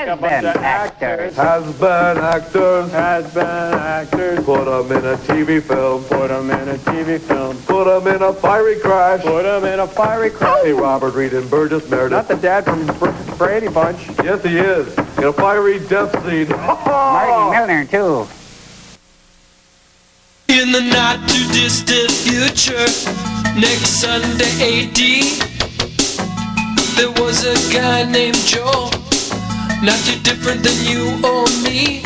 Has-been actors. Has-been actors. Has-been actors. Put them in a TV film. Put them in a TV film. Put them in a fiery crash. Put them in a fiery crash. Hey, Robert Reed and Burgess Meredith. Not the dad from Brady Bunch. Yes, he is. In a fiery death scene. Marty Milner, too. In the not-too-distant future, next Sunday AD, there was a guy named Joe, not too different than you or me.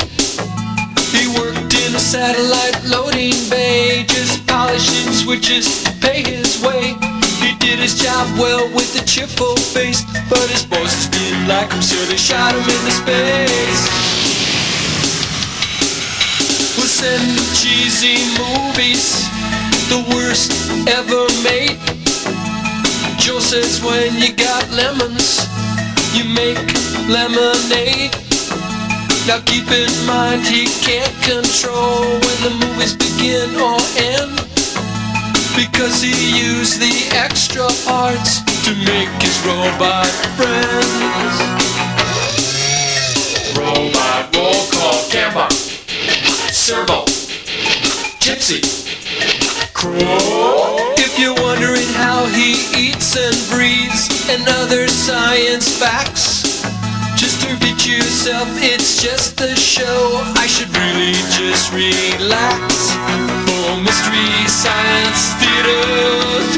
He worked in a satellite loading bay, just polishing switches to pay his way. He did his job well with a cheerful face, but his bosses didn't like him, so they shot him into space. We'll send cheesy movies, the worst ever made. Joe says when you got lemons, you make lemonade. Now keep in mind he can't control when the movies begin or end, because he used the extra parts to make his robot friends. Robot roll call camera. Servo, Gypsy, Crow. If you're wondering how he eats and breathes and other science facts, just repeat yourself, it's just a show. I should really just relax. For Mystery Science Theater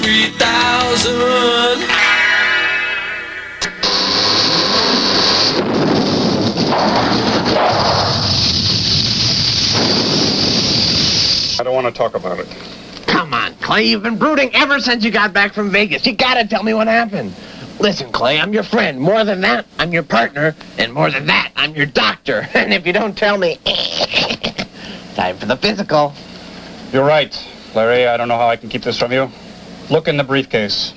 3000. I don't want to talk about it. Come on, Clay, you've been brooding ever since you got back from Vegas. You gotta tell me what happened. Listen, Clay, I'm your friend. More than that, I'm your partner. And more than that, I'm your doctor. And if you don't tell me, time for the physical. You're right, Larry. I don't know how I can keep this from you. Look in the briefcase.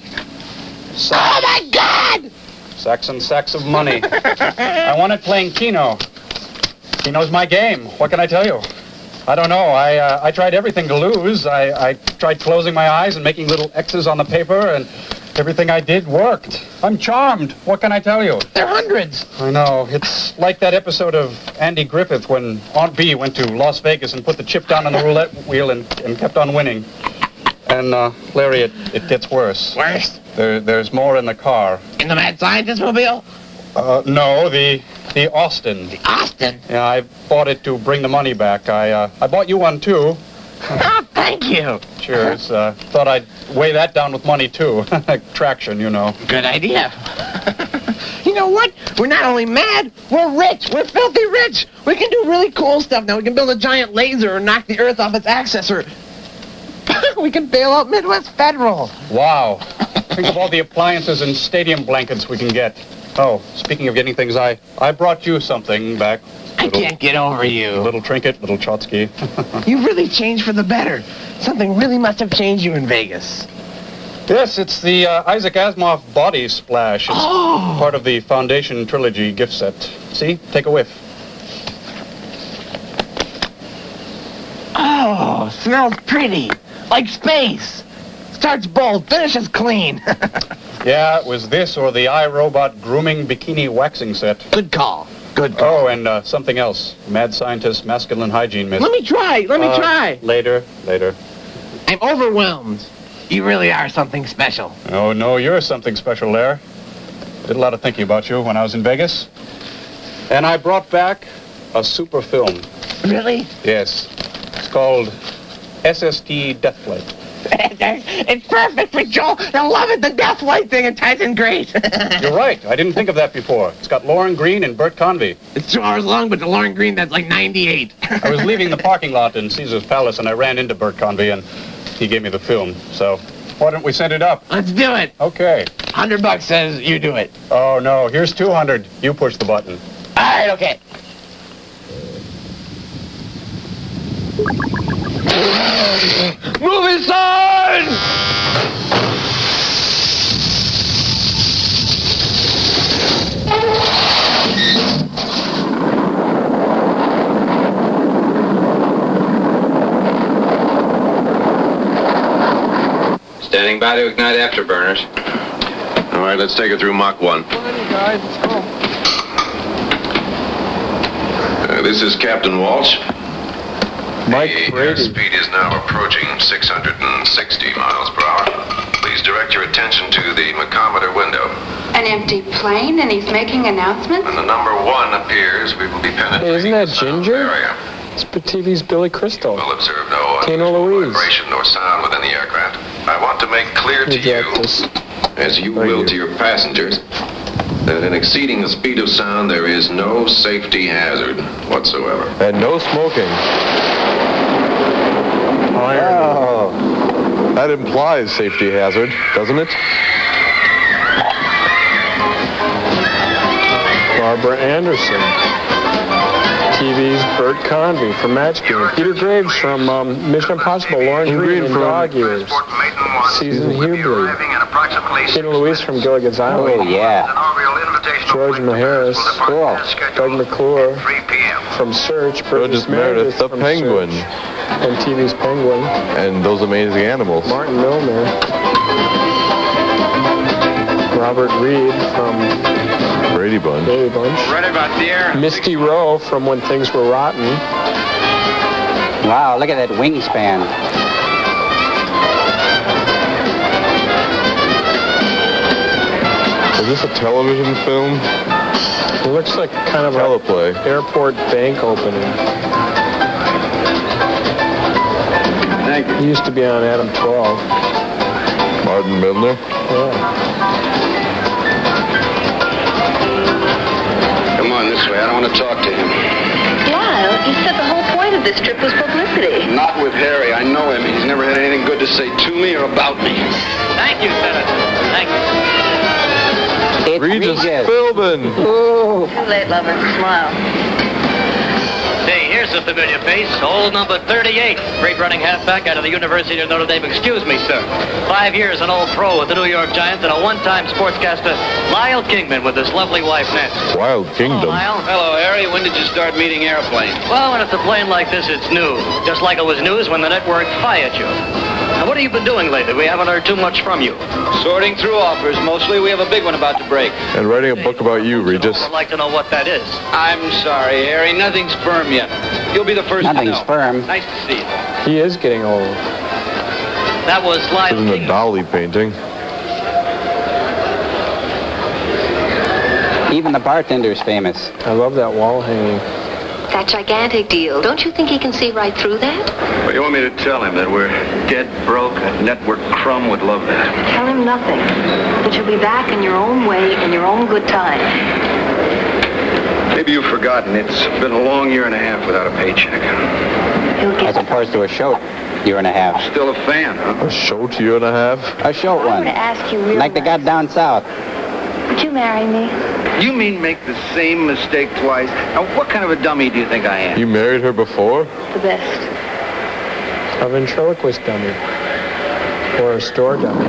Oh, my God! Sacks and sacks of money. I wanted playing Keno. Keno's my game. What can I tell you? I don't know. I tried everything to lose. I tried closing my eyes and making little X's on the paper, and everything I did worked. I'm charmed. What can I tell you? They're hundreds. I know. It's like that episode of Andy Griffith when Aunt Bee went to Las Vegas and put the chip down on the roulette wheel and kept on winning. And, Larry, it gets worse. Worse? There's more in the car. In the Mad Scientist mobile? No, the Austin. The Austin? Yeah, I bought it to bring the money back. I bought you one, too. Oh, thank you. Sure, thought I'd weigh that down with money, too. Traction, you know. Good idea. You know what? We're not only mad, we're rich. We're filthy rich. We can do really cool stuff now. We can build a giant laser or knock the Earth off its axis, or we can bail out Midwest Federal. Wow. Think of all the appliances and stadium blankets we can get. Oh, speaking of getting things, I brought you something back. I can't get over you. Little trinket, little Chotsky. You've really changed for the better. Something really must have changed you in Vegas. Yes, it's the Isaac Asimov body splash. It's part of the Foundation Trilogy gift set. See? Take a whiff. Oh, smells pretty. Like space. Starts bold, finishes clean. Yeah, it was this or the iRobot grooming bikini waxing set. Good call. Good call. Oh, and something else. Mad scientist, masculine hygiene mist. Let me try. Try. Later. I'm overwhelmed. You really are something special. Oh, no, you're something special, Lair. Did a lot of thinking about you when I was in Vegas. And I brought back a super film. Really? Yes. It's called SST Deathflight. It's perfect for Joel. I love it. The death light thing, it ties in great. You're right. I didn't think of that before. It's got Lauren Green and Bert Convy. It's 2 hours long, but the Lauren Green, that's like 98. I was leaving the parking lot in Caesar's Palace, and I ran into Bert Convy, and he gave me the film. So why don't we set it up? Let's do it. Okay. $100 says you do it. Oh, no. Here's 200. You push the button. All right, okay. Moving sign! Standing by to ignite afterburners. All right, let's take it through Mach 1. Come on, you guys, let's go. This is Captain Walsh. Mike The Brady. airspeed is now approaching 660 miles per hour. Please direct your attention to the machometer window. An empty plane, and he's making announcements? When the number 1 appears, we will be penetrating Hey, isn't that the sound Ginger? area. It's TV's Billy Crystal. We'll observe no Tina unusual Louise. vibration nor sound within the aircraft. I want to make clear to You you, got this. as you Thank will you. to your passengers, that in exceeding the speed of sound, there is no safety hazard whatsoever. And no smoking. Oh. That implies safety hazard, doesn't it? Barbara Anderson. TV's Bert Convy from Match Game. Peter Graves from Mission Impossible. Lauren And Green Green from from Dog Years. Susan Hubley. Tina Louise from Gilligan's Island. Oh, yeah. George Maharis. Cool. Doug McClure from Search. Burgess Meredith, the from Penguin. Search, and TV's Penguin. And those amazing animals. Martin Milner. Robert Reed from Brady Bunch. Brady Bunch. Right about there. Misty Rowe from When Things Were Rotten. Wow, look at that wingspan. Is this a television film? It looks like kind of Teleplay. a airport bank opening. Thank you. He used to be on Adam 12. Martin Milner. Yeah. Come on this way. I don't want to talk to him. Lyle, you said the whole point of this trip was publicity. Not with Harry. I know him. He's never had anything good to say to me or about me. Thank you, Senator. Thank you. It's Regis Regis. Philbin. Ooh. Too late, lover. Smile. Hey, here's a familiar face. Old number 38. Great running halfback out of the University of Notre Dame. Excuse me, sir. 5 years an old pro with the New York Giants and a one-time sportscaster, Lyle Kingman, with his lovely wife, Nancy. Wild Kingdom. Lyle. Hello, Harry. When did you start meeting airplanes? Well, when it's a plane like this, it's new. Just like it was news when the network fired you. Now, what have you been doing lately? We haven't heard too much from you. Sorting through offers, mostly. We have a big one about to break. And writing a book about you, Regis. I'd like to know what that is. I'm sorry, Harry. Nothing's firm yet. You'll be the first to Nothing's know. firm. Nice to see you. He is getting old. That was Lyle This isn't a Kingman. Dolly painting. Even the bartender's famous. I love that wall hanging. That gigantic deal. Don't you think he can see right through that? Well, you want me to tell him that we're dead broke, a network crumb would love that. Tell him nothing. That you'll be back in your own way, in your own good time. Maybe you've forgotten. It's been a long year and a half without a paycheck. He'll As get opposed to a short year and a half. Still a fan, huh? A short year and a half. A short I want one. to ask you real Like they got nice. down south. Would you marry me? You mean make the same mistake twice? Now, what kind of a dummy do you think I am? You married her before? The best. A ventriloquist dummy. Or a store dummy.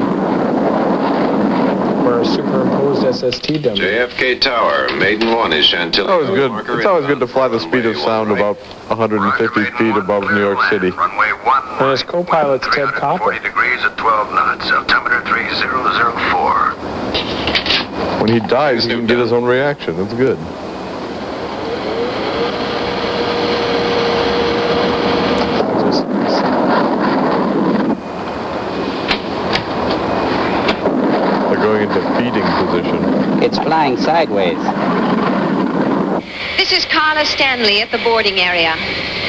Or a superimposed SST dummy. JFK Tower, Maiden 1 is Chantilly. It's always good. It's always good to fly the speed of sound about 150 feet above New York City. Runway 1. And his co-pilot's Ted Copper. 40 degrees at 12 knots. Altimeter 3004. When he dies, he can get his own reaction. That's good. They're going into feeding position. It's flying sideways. This is Carla Stanley at the boarding area,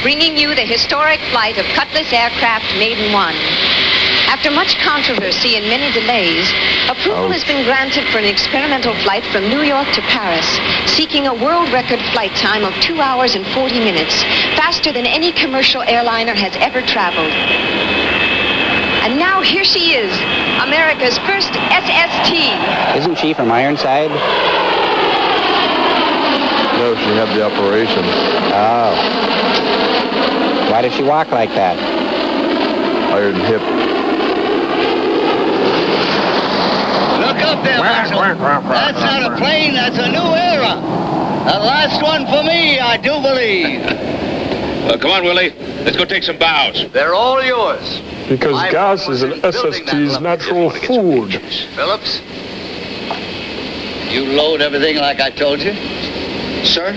bringing you the historic flight of Cutlass Aircraft Maiden 1. After much controversy and many delays, approval has been granted for an experimental flight from New York to Paris, seeking a world record flight time of 2 hours and 40 minutes, faster than any commercial airliner has ever traveled. And now here she is, America's first SST. Isn't she from Ironside? No, she had the operation. Oh. Why does she walk like that? Iron hip. Look up there, Marshal. That's not a plane, that's a new era. The last one for me, I do believe. Come on, Willie. Let's go take some bows. They're all yours. Because gas is an SST's natural food. Phillips, you load everything like I told you? Sir,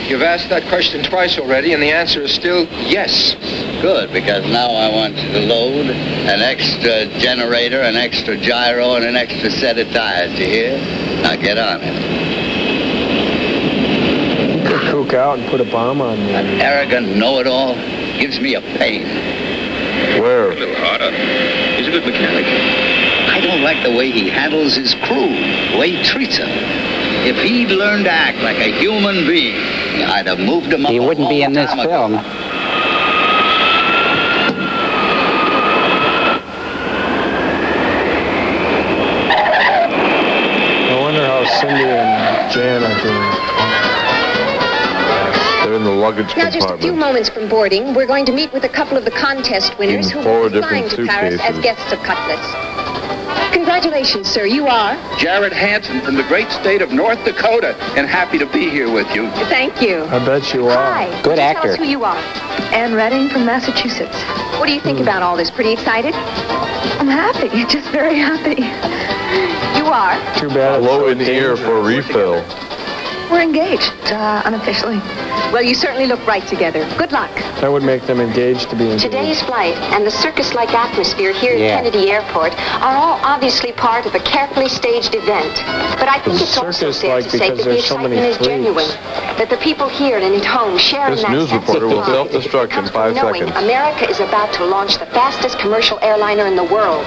you've asked that question twice already, and the answer is still yes. Good, because now I want to load an extra generator, an extra gyro, and an extra set of tires. You hear? Now get on it. You could kook out and put a bomb on me. That arrogant know-it-all gives me a pain. Where? A little harder. He's a good mechanic. I don't like the way he handles his crew, the way he treats them. If he'd learned to act like a human being, I'd have moved him up. He wouldn't be in this film. I wonder how Cindy and Jan are doing. They're in the luggage Now, just a few compartment. moments from boarding, we're going to meet with a couple of the contest winners In who four will be flying different to Paris as suitcases. guests of Cutlets. Congratulations, sir. You are? Jared Hansen from the great state of North Dakota, and happy to be here with you. Thank you. I bet you are. Hi. Good Would you actor. Tell us who you are. Anne Redding from Massachusetts. What do you think about all this? Pretty excited? I'm happy, just very happy. You are? Too bad. it's Blow so in the ear for a refill. We're engaged, unofficially. Well, you certainly look right together. Good luck. That would make them engaged to be engaged. Today's flight and the circus-like atmosphere here Yeah. at Kennedy Airport are all obviously part of a carefully staged event. But I think It's it's also fair circus-like to say because that the there's so many excitement is freaks. genuine. That the people here and at home share in This that news sense reporter of will pride self-destruct in comes from 5 knowing seconds. America is about to launch the fastest commercial airliner in the world.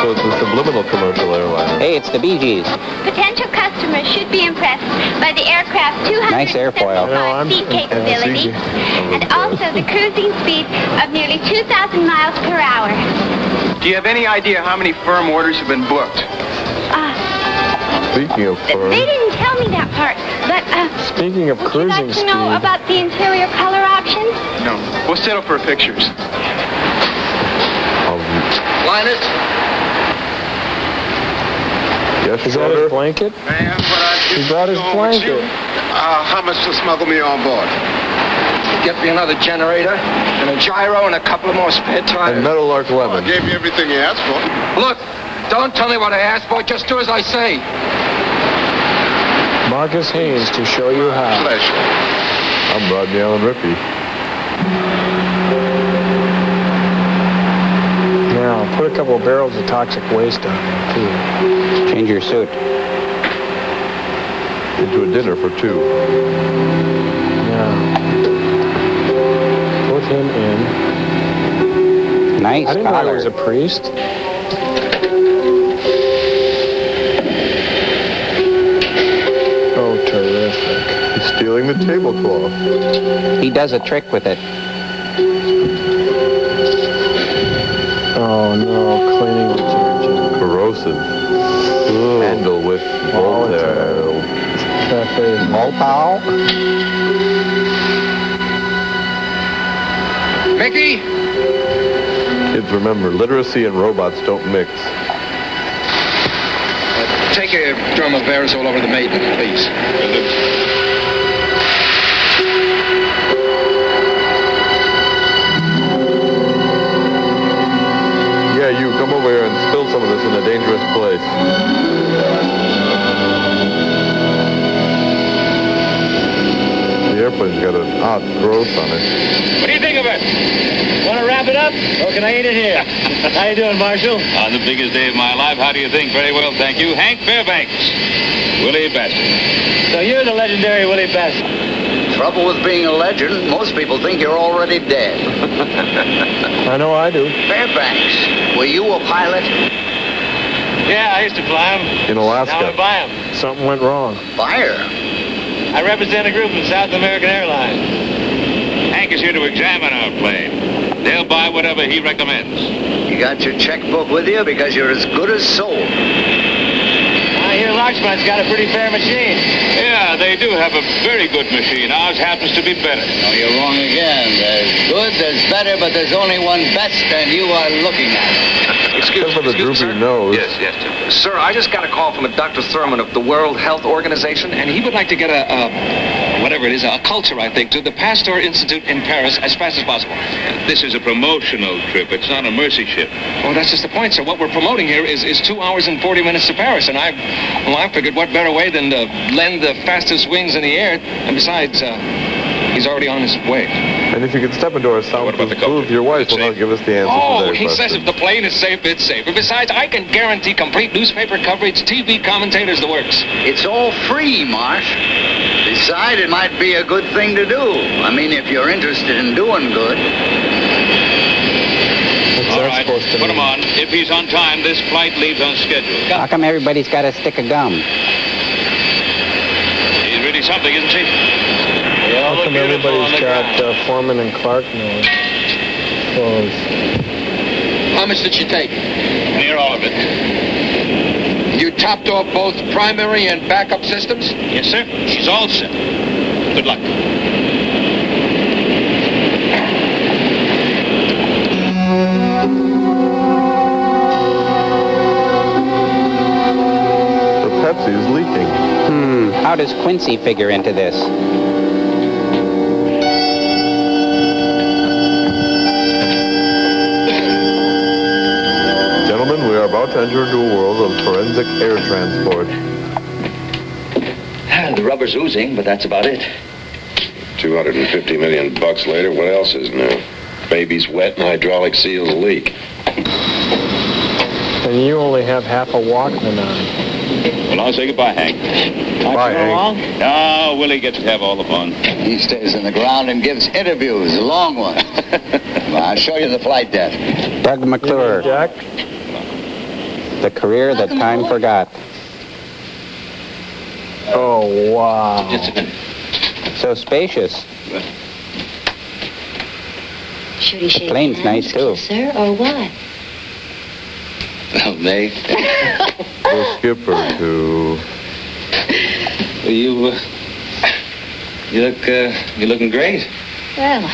So it's a subliminal commercial airliner. Hey, it's the Bee Gees. Potential customers should be impressed by the aircraft's Nice airfoil. 275 seat capability and also the cruising speed of nearly 2,000 miles per hour. Do you have any idea how many firm orders have been booked? Speaking of They firm, didn't tell me that part, but Speaking of would you cruising like to know speed, about the interior color options? No. We'll settle for pictures. Linus? yes, is that his sir. blanket? Man, what I He just brought his going with you. blanket. How much to smuggle me on board? Get me another generator, and a gyro, and a couple of more spare tires. And Meadowlark I Lemon. gave you everything you asked for. Look, don't tell me what I asked for. Just do as I say. Marcus Haynes to show you how. Pleasure. I'm Rodney Allen Rippey. Now, put a couple of barrels of toxic waste on there, too. Change your suit. Into a dinner for 2. Now, put him in. Nice I didn't know he collar. was a priest. Oh, terrific. He's stealing the tablecloth. He does a trick with it. Oh, no, cleaning detergent. Corrosive. Handle with Volatile. Cafe. Volpal. Mickey? Kids, remember, literacy and robots don't mix. Take a drum of aerosol over the maiden, please. Yeah, you come over here and spill some of this in a dangerous place. The airplane's got an odd growth on it. What do you think of it? Want to wrap it up? Or can I eat it here? How you doing, Marshal? On the biggest day of my life, how do you think? Very well, thank you. Hank Fairbanks. Willie Bassett. So you're the legendary Willie Bassett. Trouble with being a legend, most people think you're already dead. I know I do. Fairbanks, were you a pilot? Yeah, I used to fly them. In Alaska. Now I buy them. Something went wrong. Fire. I represent a group in South American Airlines. Hank is here to examine our plane. They'll buy whatever he recommends. You got your checkbook with you because you're as good as sold. I hear Larchmann's got a pretty fair machine. Yeah, they do have a very good machine. Ours happens to be better. Oh, you're wrong again. There's good, there's better, but there's only one best, and you are looking at it. Except for the droopy nose. Yes. Sir, I just got a call from a Dr. Thurman of the World Health Organization, and he would like to get whatever it is, a culture, I think, to the Pasteur Institute in Paris as fast as possible. This is a promotional trip. It's not a mercy ship. Well, that's just the point, sir. What we're promoting here is 2 hours and 40 minutes to Paris, and I figured what better way than to lend the fastest wings in the air, and besides, he's already on his way. And if you could step into our soundproof booth, your wife will not give us the answer to Oh, their he says question. if the plane is safe, it's safe. And besides, I can guarantee complete newspaper coverage, TV commentators, the works. It's all free, Marsh. Besides, it might be a good thing to do. I mean, if you're interested in doing good. All right, put him on. If he's on time, this flight leaves on schedule. How come everybody's got a stick of gum? He's really something, isn't she? How come everybody's got Foreman and Clark nose? Clothes. How much did she take? Near all of it. You topped off both primary and backup systems? Yes, sir. She's all set. Good luck. The Pepsi is leaking. How does Quincy figure into this? Gentlemen, we are about to enter into a world of forensic air transport. The rubber's oozing, but that's about it. $250 million later, what else is new? Baby's wet and hydraulic seals leak. And you only have half a Walkman on. Well, I'll say goodbye, Hank. Bye, Hank. Oh, Willie gets to have all the fun. He stays in the ground and gives interviews, long ones. Well, I'll show you the flight deck. Doug McClure. Jack? The career that time forgot. Oh, wow. Just a minute. So spacious. Should he shake Plane's hands, nice, too. kiss her, or what? Well, May. The skipper, too. You're looking great. Well,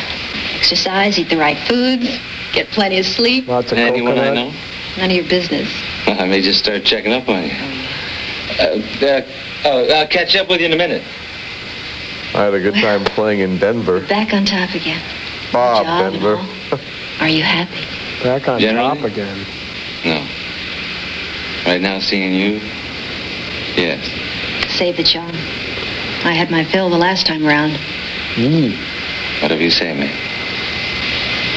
exercise, eat the right foods, get plenty of sleep. Lots of Anyone I coconut. know? None of your business. I may just start checking up on you. I'll catch up with you in a minute. I had a good time playing in Denver. Back on top again. Bob, Job and Denver. Are you happy? Back on Generally? top again. No. Right now, seeing you? Yes. Save the charm. I had my fill the last time around. Whatever you say, May.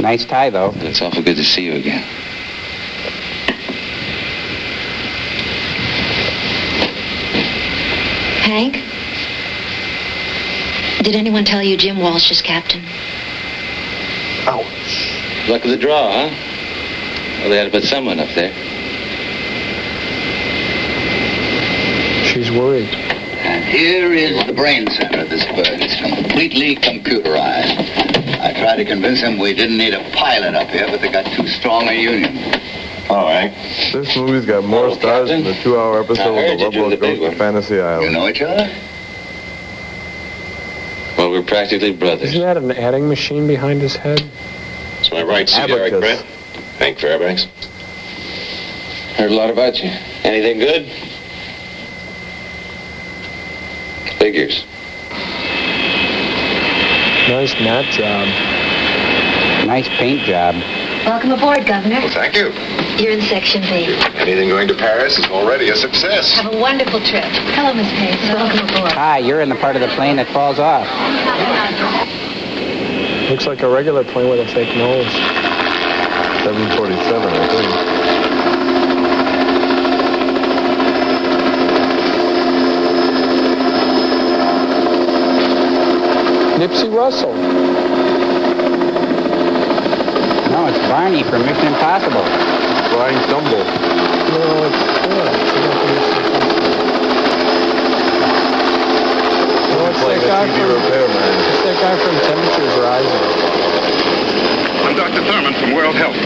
Nice tie, though. It's awful good to see you again. Hank? Did anyone tell you Jim Walsh is captain? Luck of the draw, huh? Well, they had to put someone up there. She's worried. And here is the brain center of this bird. It's completely computerized. I tried to convince him we didn't need a pilot up here, but they got too strong a union. All right. This movie's got more stars than the 2-hour episode of The Love Boat Goes to Fantasy Island. You know each other? Well, we're practically brothers. Isn't that an adding machine behind his head? That's my right seat, Eric Abacus. Brett. Hank Fairbanks. Heard a lot about you. Anything good? Figures. Nice mat job. Nice paint job. Welcome aboard, Governor. Well, thank you. You're in Section B. Anything going to Paris is already a success. Have a wonderful trip. Hello, Miss Pace. Welcome aboard. Hi, you're in the part of the plane that falls off. Looks like a regular plane with a fake nose. 747, I think. Nipsey Russell. No, it's Barney from Mission Impossible. Flying Tumble. No, it's Playing that a guy TV from- repairman. It's that guy from Temperatures Rising. I'm Dr. Thurman from World Health.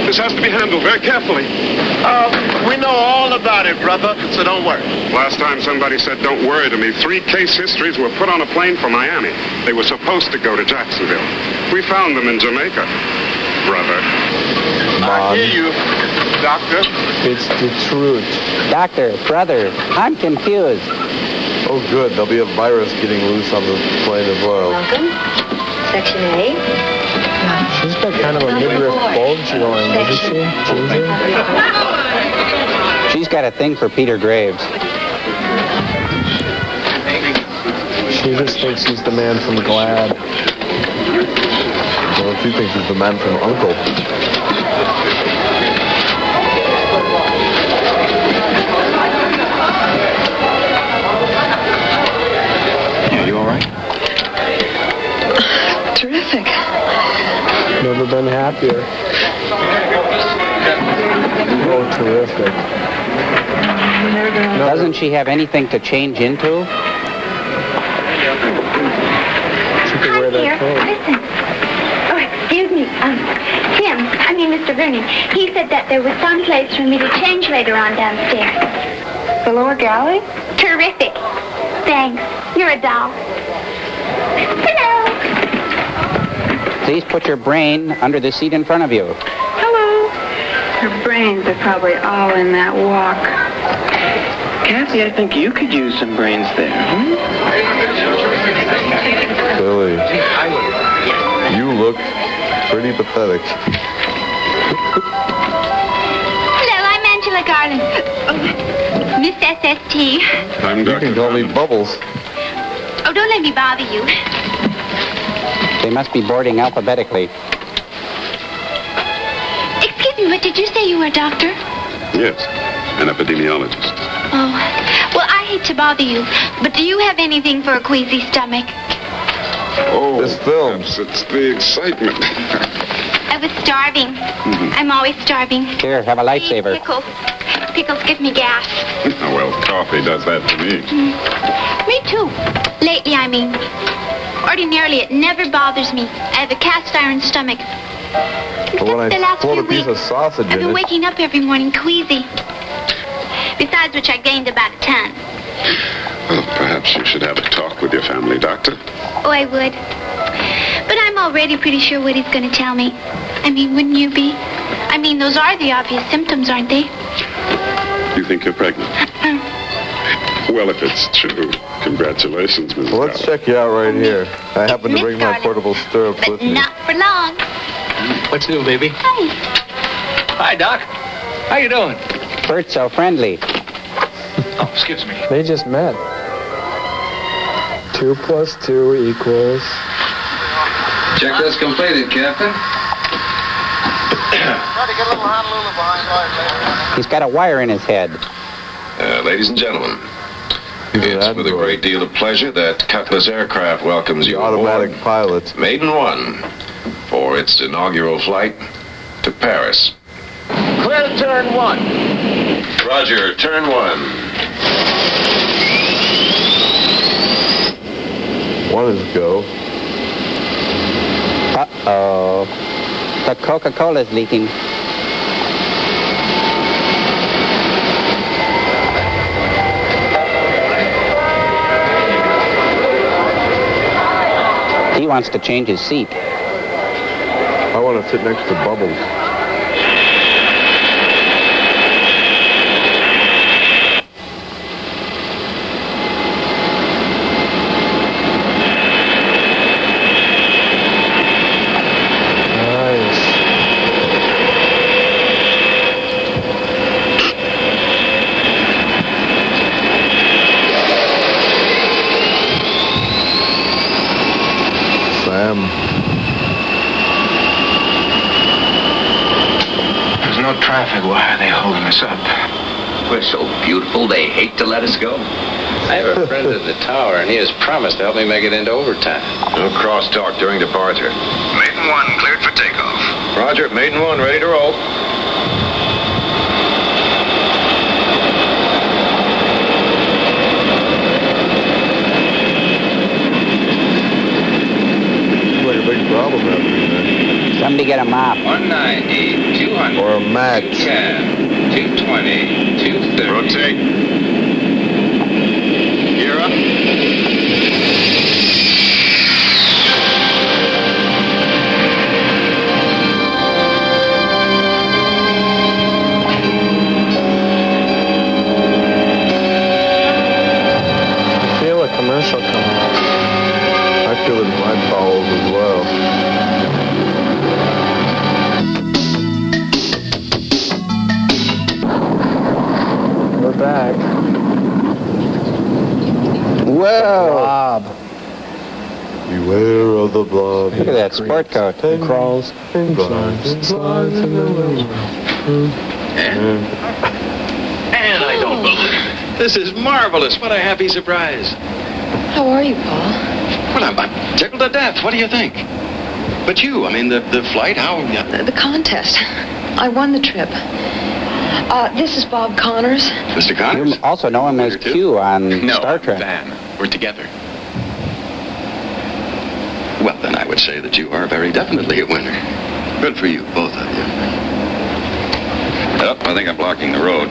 This has to be handled very carefully. We know all about it, brother, so don't worry. Last time somebody said don't worry to me, 3 case histories were put on a plane for Miami. They were supposed to go to Jacksonville. We found them in Jamaica. Brother. I hear you. Doctor? It's the truth. Doctor, brother, I'm confused. Oh, good. There'll be a virus getting loose on the plane as well. Welcome. Section A. She's got kind of a midriff bulge going, doesn't she? Ginger? She's got a thing for Peter Graves. She just thinks he's the man from Glad. Well, she thinks he's the man from Uncle. Yeah, you all right? Terrific. Never been happier. Oh, terrific. Doesn't she have anything to change into? She could wear that coat. Listen. Oh, excuse me. Mr. Vernon. He said that there was some place for me to change later on downstairs. The lower gallery? Terrific. Thanks. You're a doll. Hello. Please put your brain under the seat in front of you. Hello. Her brains are probably all in that walk. Kathy, I think you could use some brains there. Billy, you look pretty pathetic. Hello, I'm Angela Garland. Miss SST. You can call me Bubbles. Oh, don't let me bother you. They must be boarding alphabetically. Excuse me, but did you say you were a doctor? Yes, an epidemiologist. Oh, well, I hate to bother you, but do you have anything for a queasy stomach? Oh, this film. It's the excitement. I was starving. I'm always starving. Here, have a lightsaber. Pickles. Pickles give me gas. Well, coffee does that to me. Me too. Lately, I mean. Ordinarily, it never bothers me. I have a cast iron stomach. But when the I last float few a piece of weeks, sausage I've in been it, waking up every morning queasy. Besides which, I gained about a ton. Well, perhaps you should have a talk with your family doctor. Oh, I would. But I'm already pretty sure what he's going to tell me. I mean, wouldn't you be? I mean, those are the obvious symptoms, aren't they? You think you're pregnant? Well, if it's true, congratulations, Mrs. well, let's check you out right here. I happen to bring my portable stirrups with me. Not for long. What's new, baby? Hi. Hi, Doc. How you doing? Bert's so friendly. Oh, excuse me. They just met. 2 + 2 equals... Checklist completed, Captain. He's got a wire in his head. Ladies and gentlemen, it's with a great deal of pleasure that Cutlass Aircraft welcomes you Automatic aboard pilot. Maiden One for its inaugural flight to Paris. Clear to turn 1. Roger, turn 1. One is go. Uh-oh. The Coca-Cola's leaking. He wants to change his seat. I want to sit next to Bubbles. There's no traffic. Why are they holding us up? We're so beautiful, they hate to let us go. I have a friend at the tower, and he has promised to help me make it into overtime. No crosstalk during departure. Maiden One cleared for takeoff. Roger, Maiden One ready to roll. Like a big problem happening there. Somebody get a mop. 190, 200. Or a match. 220, 230. Rotate. Gear up. muscular blind bowels as well. We're back. Whoa! Blob. Beware of the blob. Look at that sport coat. It crawls and climbs and slides in the room. And I don't believe it. This is marvelous. What a happy surprise. How are you, Paul? Well, I'm tickled to death. What do you think? But you, I mean, the flight, how... The contest. I won the trip. This is Bob Connors. Mr. Connors? You also know him as Q on No, Star Trek. Van. We're together. Well, then I would say that you are very definitely a winner. Good for you, both of you. Oh, I think I'm blocking the road.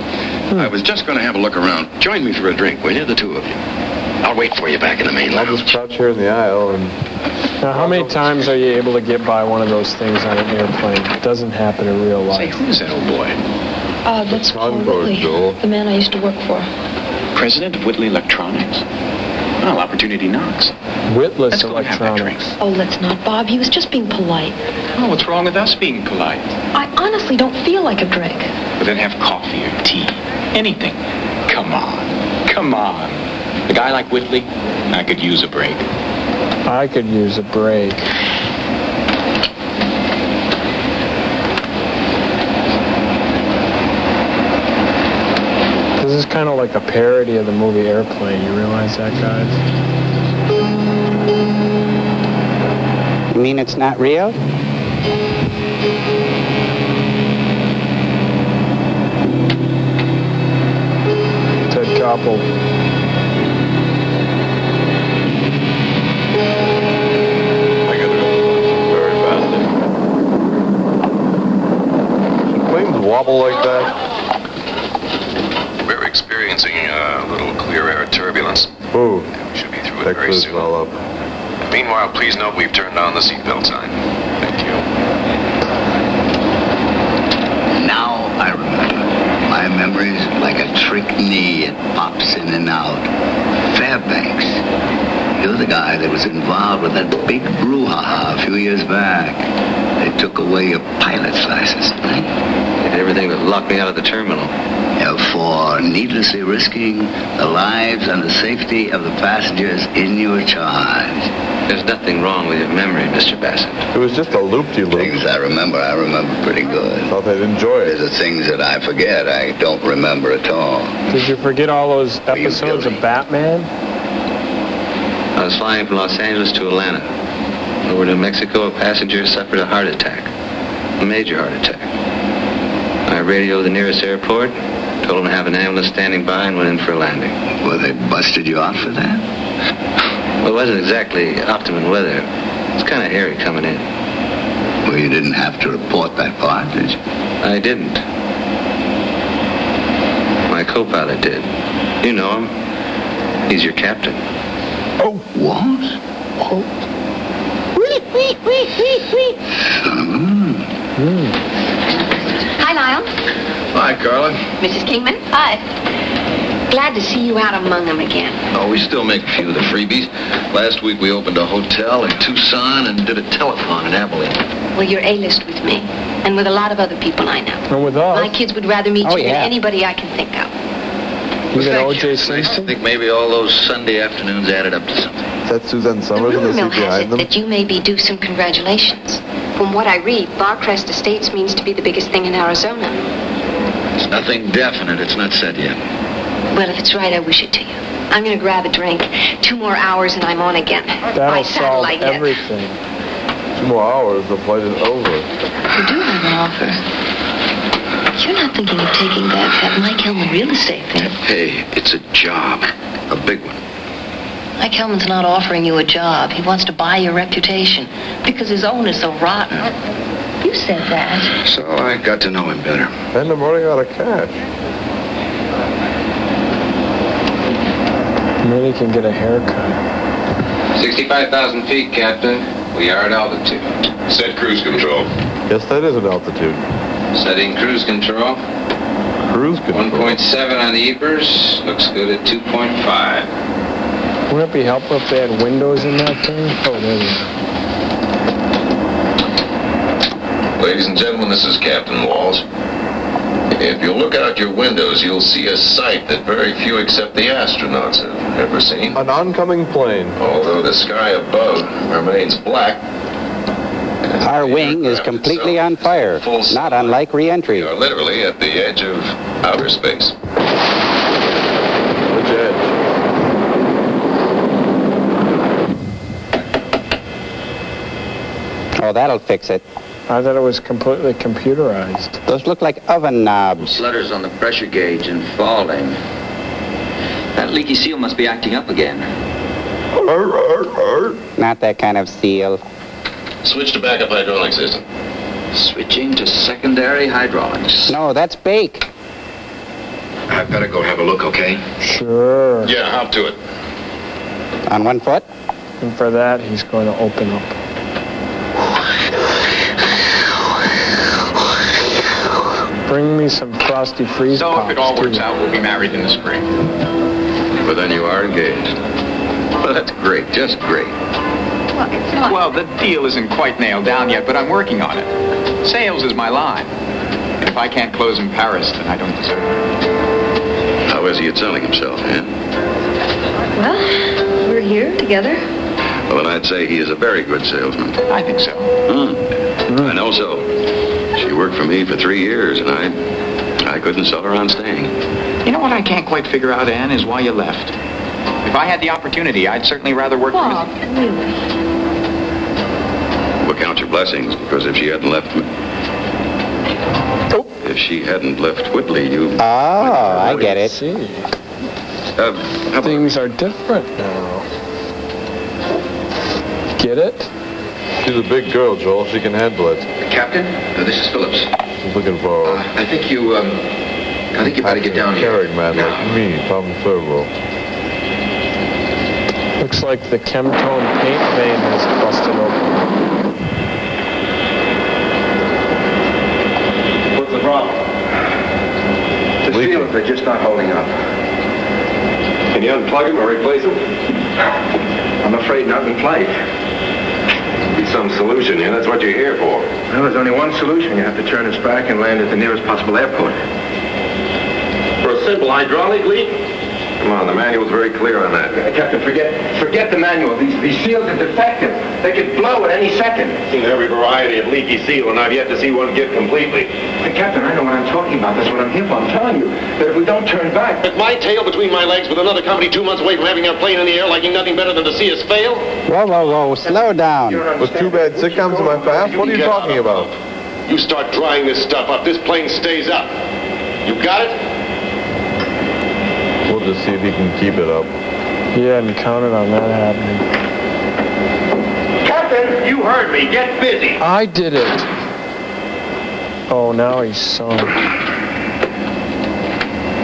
I was just going to have a look around. Join me for a drink, will you, the two of you? I'll wait for you back in the main I'll lounge. just crouch here in the aisle and... Now, how many times are you able to get by one of those things on an airplane? It doesn't happen in real Say, life. who's that old boy? That's Paul Concord, Whitley, Joel. the man I used to work for. President of Whitley Electronics? Well, opportunity knocks. Witless Let's go and have that electronics. drink. Oh, let's not, Bob. He was just being polite. Oh, what's wrong with us being polite? I honestly don't feel like a drink. But then have coffee or tea. Anything. Come on. Come on. A guy like Whitley, I could use a break. I could use a break. This is kind of like a parody of the movie Airplane. You realize that, guys? You mean it's not real? Ted Koppel. I got it very badly. Should planes wobble like that? We're experiencing a little clear air turbulence. Ooh, We should be through it that very could soon. swell up. Meanwhile, please note we've turned on the seatbelt sign. Thank you. Now I remember. My memory's like a trick knee. It pops in and out. Fairbanks. You're the guy that was involved with that big brouhaha a few years back. They took away your pilot's license, right? Everything that locked me out of the terminal. For needlessly risking the lives and the safety of the passengers in your charge. There's nothing wrong with your memory, Mr. Bassett. It was just a loop-de-loop. Things I remember pretty good. Thought they'd enjoy it. There's the things that I forget, I don't remember at all. Did you forget all those episodes of Batman? I was flying from Los Angeles to Atlanta. Over to Mexico, a passenger suffered a heart attack. A major heart attack. I radioed the nearest airport, told them to have an ambulance standing by, and went in for a landing. Well, they busted you out for that? Well, it wasn't exactly optimum weather. It's kind of hairy coming in. Well, you didn't have to report that part, did you? I didn't. My co-pilot did. You know him. He's your captain. Oh, what? Oh. Hi, Lyle. Hi, Carla. Mrs. Kingman. Hi. Glad to see you out among them again. Oh, we still make a few of the freebies. Last week we opened a hotel in Tucson and did a telethon in Abilene. Well, you're A-list with me, and with a lot of other people I know. And with us? My kids would rather meet you than anybody I can think of. Even O.J. I Simpson? think maybe all those Sunday afternoons added up to something. Is that Suzanne Summers in the Rumor mill seat has behind it them? that you may be due some congratulations. From what I read, Barcrest Estates means to be the biggest thing in Arizona. It's nothing definite. It's not said yet. Well, if it's right, I wish it to you. I'm going to grab a drink. 2 more hours and I'm on again. That'll By solve satellite yet. everything. 2 more hours, the flight is over. I do have an offer. You're not thinking of taking that Mike Hellman real estate thing. Hey, it's a job. A big one. Mike Hellman's not offering you a job. He wants to buy your reputation because his own is so rotten. You said that. So I got to know him better. And I'm running out of cash. Maybe can get a haircut. 65,000 feet, Captain. We are at altitude. Set cruise control. Yes, that is an altitude. Setting cruise control. Cruise control. 1.7 on the Eepers. Looks good at 2.5. Wouldn't it be helpful if they had windows in that thing? Oh, there we go. Ladies and gentlemen, this is Captain Walls. If you look out your windows, you'll see a sight that very few except the astronauts have ever seen. An oncoming plane. Although the sky above remains black. Our wing is completely on fire, not unlike re-entry. We are literally at the edge of outer space. Which edge? Oh, that'll fix it. I thought it was completely computerized. Those look like oven knobs. Flutters on the pressure gauge and falling. That leaky seal must be acting up again. Not that kind of seal. Switch to backup hydraulic system. Switching to secondary hydraulics. No, that's bake. I've got to go have a look, okay? Sure. Yeah, hop to it. On one foot? And for that, he's going to open up. Bring me some Frosty Freeze So Pops, if it all works too. out, we'll be married in the spring. But then you are engaged. Well, that's great, just great. Well, it's not. Well, the deal isn't quite nailed down yet, but I'm working on it. Sales is my line. And if I can't close in Paris, then I don't deserve it. How is he at selling himself, eh? Well, we're here together. Well, then I'd say he is a very good salesman. I think so. I know so. She worked for me for 3 years, and I couldn't sell her on staying. You know what I can't quite figure out, Anne, is why you left. If I had the opportunity, I'd certainly rather work for Bob, really. Well, count your blessings, because if she hadn't left me... If she hadn't left Whitley, you... Oh, I get it. See. Things are different now. Get it? She's a big girl, Joel. She can handle it. Captain, this is Phillips. She's looking for I think you better get down here. caring man like me, Tom Thurlow. Looks like the Chemtone paint vein has busted open. What's the problem? The seals are just not holding up. Can you unplug him or replace him? I'm afraid not in flight. Be some solution here. That's what you're here for. Well, there's only one solution. You have to turn us back and land at the nearest possible airport. For a simple hydraulic leak? Come on, the manual's very clear on that. Captain, forget the manual. These seals are defective. They could blow at any second. I've seen every variety of leaky seal, and I've yet to see one give completely. Captain, I know what I'm talking about. That's what I'm here for. I'm telling you that if we don't turn back... With my tail between my legs with another company 2 months away from having our plane in the air, liking nothing better than to see us fail? Whoa, whoa, whoa. Slow down. With 2 bad sitcoms in my past? What are you talking about? You start drying this stuff up. This plane stays up. You got it? We'll just see if he can keep it up. He hadn't counted on that happening. Captain, you heard me. Get busy. I did it. Oh, now he's sunk.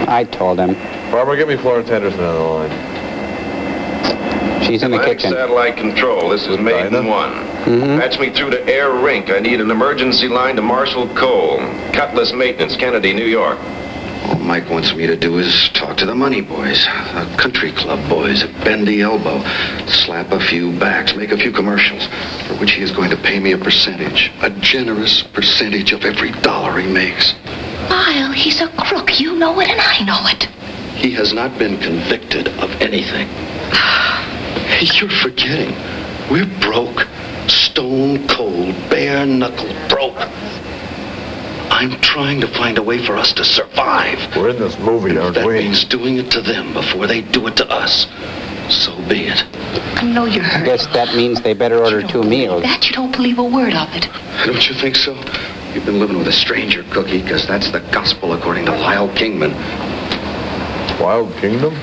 I told him. Barbara, get me Florence Henderson on the line. She's in the kitchen. Satellite control. This is Maiden 1. Patch me through to Air Rink. I need an emergency line to Marshall Cole. Cutlass Maintenance, Kennedy, New York. All Mike wants me to do is talk to the money boys, the country club boys, bend the elbow, slap a few backs, make a few commercials, for which he is going to pay me a percentage, a generous percentage of every dollar he makes. Lyle, he's a crook. You know it and I know it. He has not been convicted of anything. You're forgetting. We're broke. Stone cold, bare knuckle broke. I'm trying to find a way for us to survive. We're in this movie, aren't That we? means doing it to them before they do it to us. So be it. I know you're I hurt. guess that means they better order 2 meals. That you don't believe a word of it. Don't you think so? You've been living with a stranger, Cookie, because that's the gospel according to Lyle Kingman. Wild Kingdom?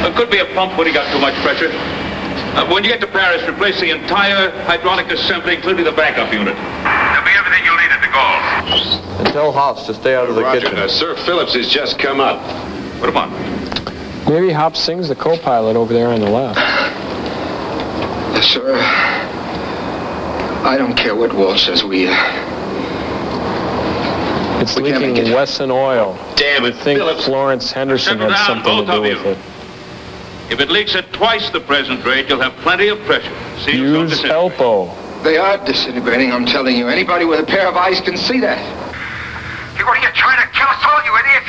It could be a pump when he got too much pressure. When you get to Paris, replace the entire hydraulic assembly, including the backup unit. There'll be everything you'll need at de Gaulle. And tell Hops to stay out of the Roger. kitchen. Sir Phillips has just come up. What about? Maybe Hop Singh's the co-pilot over there on the left. Sir, I don't care what Walsh says. It's We can't leaking make it. Wesson oil. Damn it, I think Phillips. Florence Henderson Settle had down, something to both do of you. with it. If it leaks at twice the present rate, you'll have plenty of pressure. Seals don't Use disintegrate. Elpo. They are disintegrating, I'm telling you. Anybody with a pair of eyes can see that. What are you trying to kill us all, you idiot?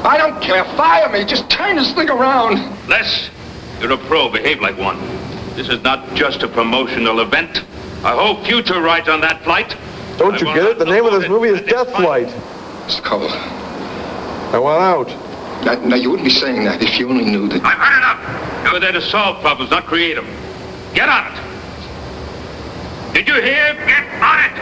I don't care. Fire me. Just turn this thing around. Les, you're a pro. Behave like one. This is not just a promotional event. I hope future rides on that flight. Don't you get it? The name of this movie is Death Flight. Mr. Cole. I want out. Now, you wouldn't be saying that if you only knew that... I've heard enough. You're there to solve problems, not create them. Get on it. Did you hear? Get on it.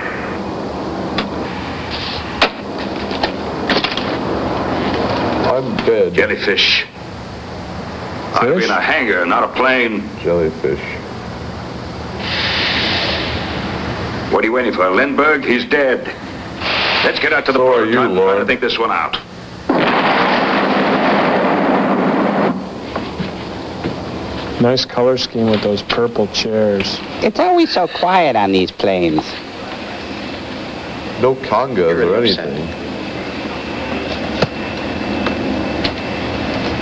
I'm dead. Jellyfish. I'll be in a hangar, not a plane. Jellyfish. What are you waiting for? Lindbergh? He's dead. Let's get out to the So are you, I'm Lord. trying to think this one out. Nice color scheme with those purple chairs. It's always so quiet on these planes. No congas or anything.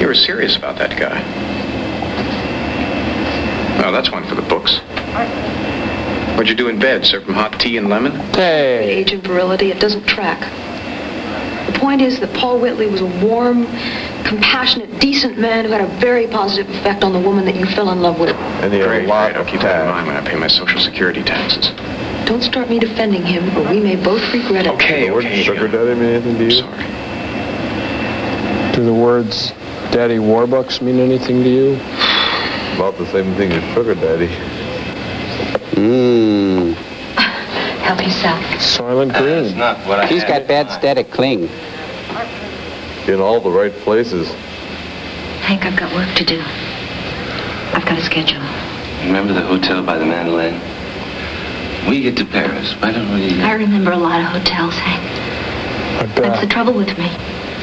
You were serious about that guy. Well, that's one for the books. What'd you do in bed? Serve him hot tea and lemon? Hey. Age and virility, it doesn't track. The point is that Paul Whitley was a warm, compassionate, decent man who had a very positive effect on the woman that you fell in love with. And he had a lot I'll of keep that in tab. mind when I pay my Social Security taxes. Don't start me defending him, or we may both regret it. Okay, The word okay. sugar daddy mean anything to you? Sorry. Do the words Daddy Warbucks mean anything to you? About the same thing as sugar daddy. Mmm. Help yourself. Soylent Green. Not what I He's got bad static cling. In all the right places. Hank, I've got work to do. I've got a schedule. Remember the hotel by the Madeleine? We get to Paris. Why don't we... I remember a lot of hotels, Hank. I That's the bet. trouble with me.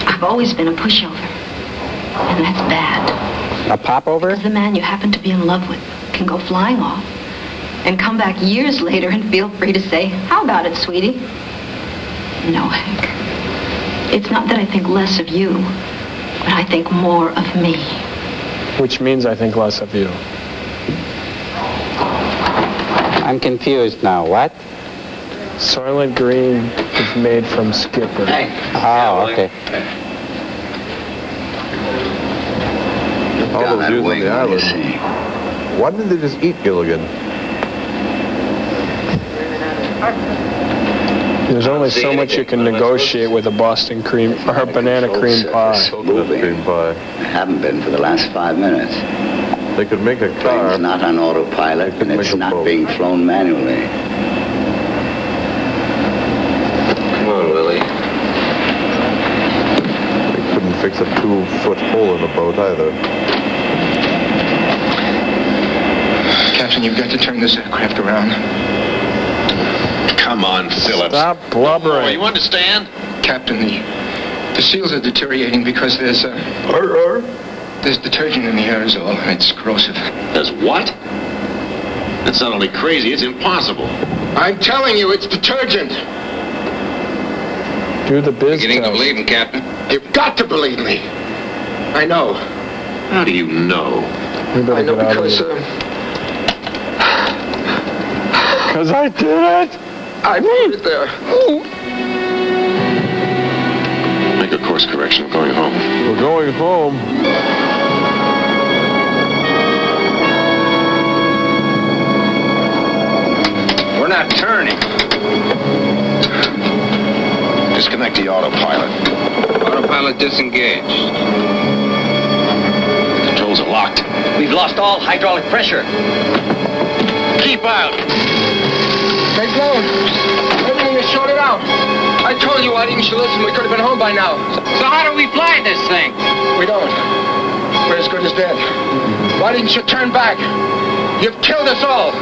I've always been a pushover. And that's bad. A popover? Because the man you happen to be in love with can go flying off and come back years later and feel free to say, "How about it, sweetie?" No, Hank. It's not that I think less of you, but I think more of me. Which means I think less of you. I'm confused now. What? Soylent Green is made from Skipper. Oh, okay. All those dudes on the island. Why didn't they just eat Gilligan? There's only so much you can negotiate with a Boston cream or a banana cream pie. Coconut cream pie. Haven't been for the last 5 minutes. They could make a car. Plane's not on autopilot, and it's not being flown manually. Come on, Willie. They couldn't fix a 2-foot hole in the boat either. Captain, you've got to turn this aircraft around. Come on, Phillips. Stop blubbering. Oh, you understand? Captain, the seals are deteriorating because there's detergent in the aerosol, and it's corrosive. There's what? That's not only crazy, it's impossible. I'm telling you, it's detergent. Do the biz Beginning to test. believe him, Captain. You've got to believe me. I know. How do you know? We better I know get out of because, here. Because I did it. I put it there. Make a course correction. Going home. We're going home. We're not turning. Disconnect the autopilot. Autopilot disengaged. Controls are locked. We've lost all hydraulic pressure. Keep out. They've blown. Everything is shorted out. I told you, why didn't you listen? We could have been home by now. So how do we fly this thing? We don't. We're as good as dead. Why didn't you turn back? You've killed us all.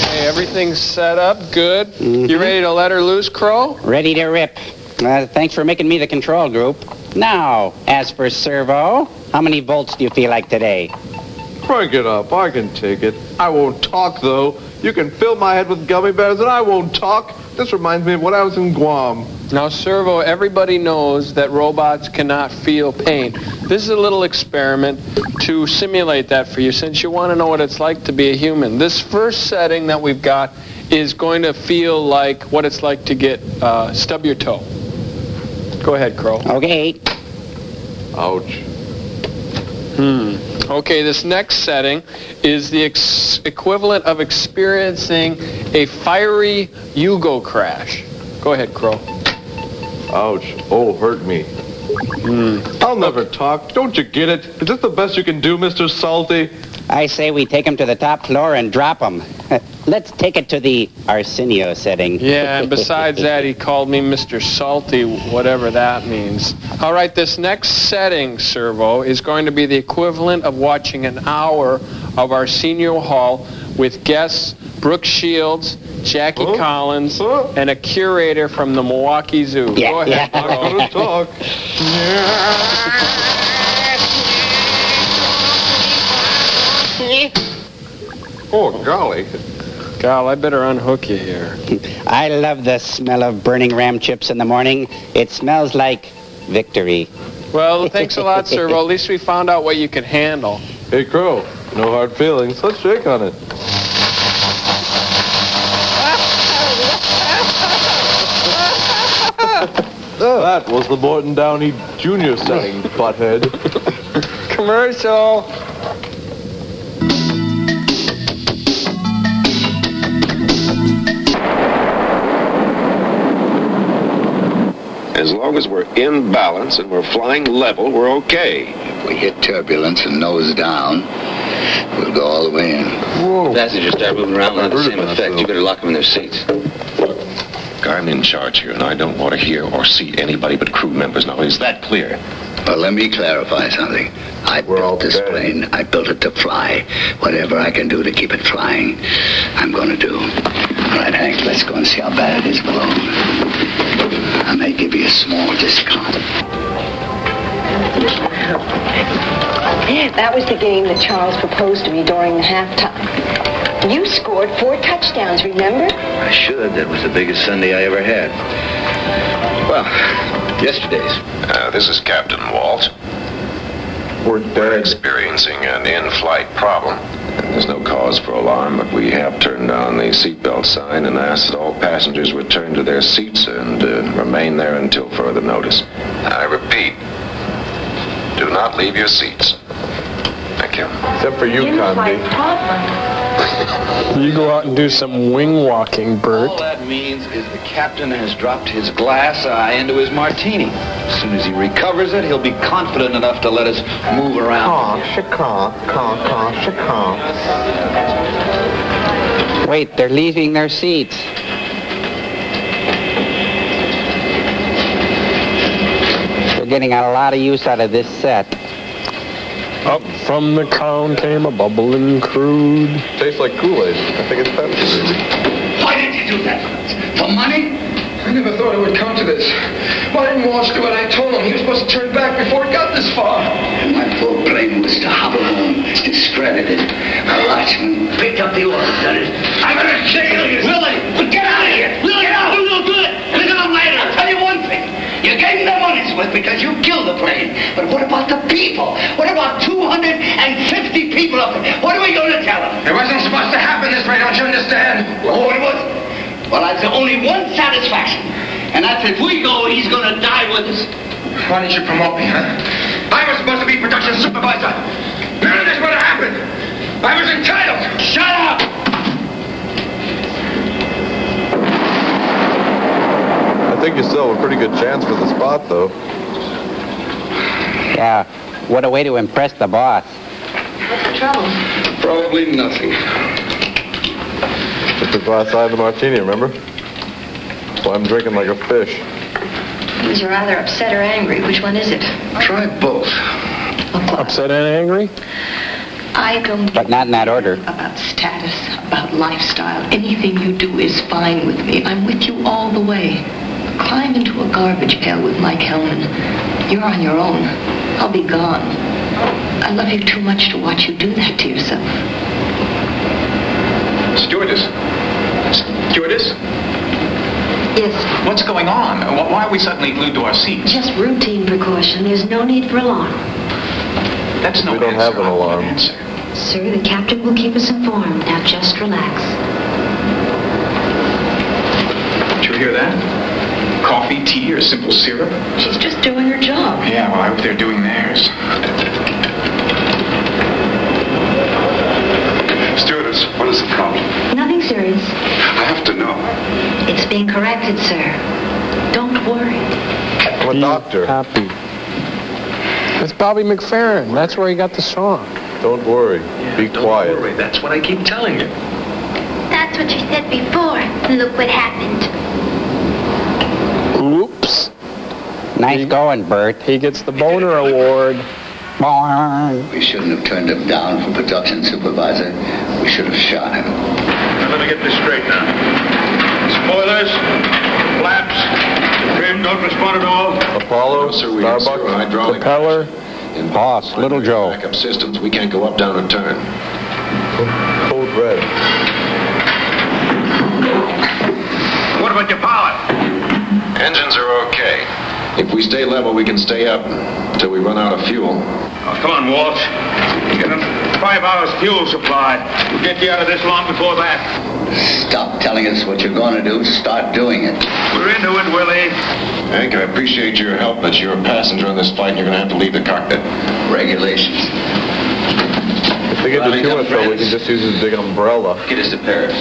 Hey, everything's set up. Good. You ready to let her loose, Crow? Ready to rip. Thanks for making me the control group. Now, as for servo, how many volts do you feel like today? Crank it up. I can take it. I won't talk, though. You can fill my head with gummy bears, and I won't talk. This reminds me of when I was in Guam. Now, Servo, everybody knows that robots cannot feel pain. This is a little experiment to simulate that for you, since you want to know what it's like to be a human. This first setting that we've got is going to feel like what it's like to get stub your toe. Go ahead, Crow. Okay. Ouch. Okay, this next setting is the equivalent of experiencing a fiery Yugo crash. Go ahead, Crow. Ouch. Oh, hurt me. I'll never talk. Don't you get it? Is this the best you can do, Mr. Salty? I say we take him to the top floor and drop him. Let's take it to the Arsenio setting. Yeah, and besides that, he called me Mr. Salty, whatever that means. All right, this next setting, Servo, is going to be the equivalent of watching an hour of Arsenio Hall with guests Brooke Shields, Jackie Collins, and a curator from the Milwaukee Zoo. Yeah, Go ahead, I'm gonna talk. Oh, golly. Gal, I better unhook you here. I love the smell of burning ram chips in the morning. It smells like victory. Well, thanks a lot, Servo. At least we found out what you can handle. Hey, Crow. No hard feelings. Let's shake on it. That was the Morton Downey Jr. setting, butthead. Commercial. As long as we're in balance and we're flying level, we're okay. If we hit turbulence and nose down, we'll go all the way in. Whoa. Passengers start moving around, will have the same effect. You better lock them in their seats. Look, I'm in charge here, and I don't want to hear or see anybody but crew members. Now, is that clear? Well, let me clarify something. I built this plane. I built it to fly. Whatever I can do to keep it flying, I'm going to do. All right, Hank, let's go and see how bad it is below. I may give you a small discount. That was the game that Charles proposed to me during the halftime. You scored 4 touchdowns, remember? I should. That was the biggest Sunday I ever had. Well, yesterday's. This is Captain Walt. We're experiencing an in-flight problem. There's no cause for alarm, but we have turned on the seatbelt sign and asked that all passengers return to their seats and remain there until further notice. I repeat, do not leave your seats. Thank you. Except for you, Condi. You go out and do some wing walking, Bert. All that means is the captain has dropped his glass eye into his martini. As soon as he recovers it, he'll be confident enough to let us move around. Wait, they're leaving their seats. They're getting a lot of use out of this set. Up from the crown came a bubbling crude. Tastes like Kool-Aid. I think it's Pepsi. Why did you do that? For money? I never thought it would come to this. Why didn't Walsh do what I told him? He was supposed to turn back before it got this far. And my poor plane was to hobble home, discredited. A watchman picked up the orders, done it. I'm gonna jail you! Willie! But get out of here! Willie, get out! No good! Listen up later. I'll tell you one thing. You gave me the money's worth because you killed the plane. But what about the people? What about 250 people up there? What are we going to tell them? It wasn't supposed to happen this way, don't you understand? Oh, it wasn't. Well, that's only one satisfaction. And that's if we go, he's going to die with us. Why didn't you promote me, huh? I was supposed to be production supervisor. None of this would have happened. I was entitled. Shut up! I think you still have a pretty good chance for the spot, though. Yeah, what a way to impress the boss. What's the trouble? Probably nothing. Just the glass eye of the martini, remember? So I'm drinking like a fish. He's rather upset or angry. Which one is it? Try both. Upset and angry? I don't But not in that order. about status, about lifestyle. Anything you do is fine with me. I'm with you all the way. Climb into a garbage pail with Mike Hellman. You're on your own. I'll be gone. I love you too much to watch you do that to yourself. Stewardess? Stewardess? Yes. What's going on? Why are we suddenly glued to our seats? Just routine precaution. There's no need for alarm. That's no We don't have an alarm. Sir, the captain will keep us informed. Now just relax. Did you hear that? Coffee, tea, or simple syrup? She's just doing her job. Yeah, well, I hope they're doing theirs. Stewardess, what is the problem? Nothing serious. I have to know. It's being corrected, sir. Don't worry. I'm a doctor. Happy. It's Bobby McFerrin. That's where he got the song. Don't worry. Be quiet. Don't worry. That's what I keep telling you. That's what you said before. Look what happened. Oops. Nice going, Bert. He gets the Boner Award. We shouldn't have turned him down for production supervisor. We should have shot him. Now, let me get this straight now. Spoilers, flaps, trim don't respond at all. Apollo, No, sir, we have zero Starbucks, hydraulic Propeller. Boss, Little Joe. backup systems. We can't go up, down, or turn. Code red. What about your power? Engines are okay. If we stay level, we can stay up until we run out of fuel. Oh, come on, Walsh. Get him 5 hours fuel supply. We'll get you out of this long before that. Stop telling us what you're going to do. Start doing it. We're into it, Willie. Hank, I appreciate your help, but you're a passenger on this flight and you're going to have to leave the cockpit. Regulations. If they get too much trouble, we can just use this big umbrella. Get us to Paris.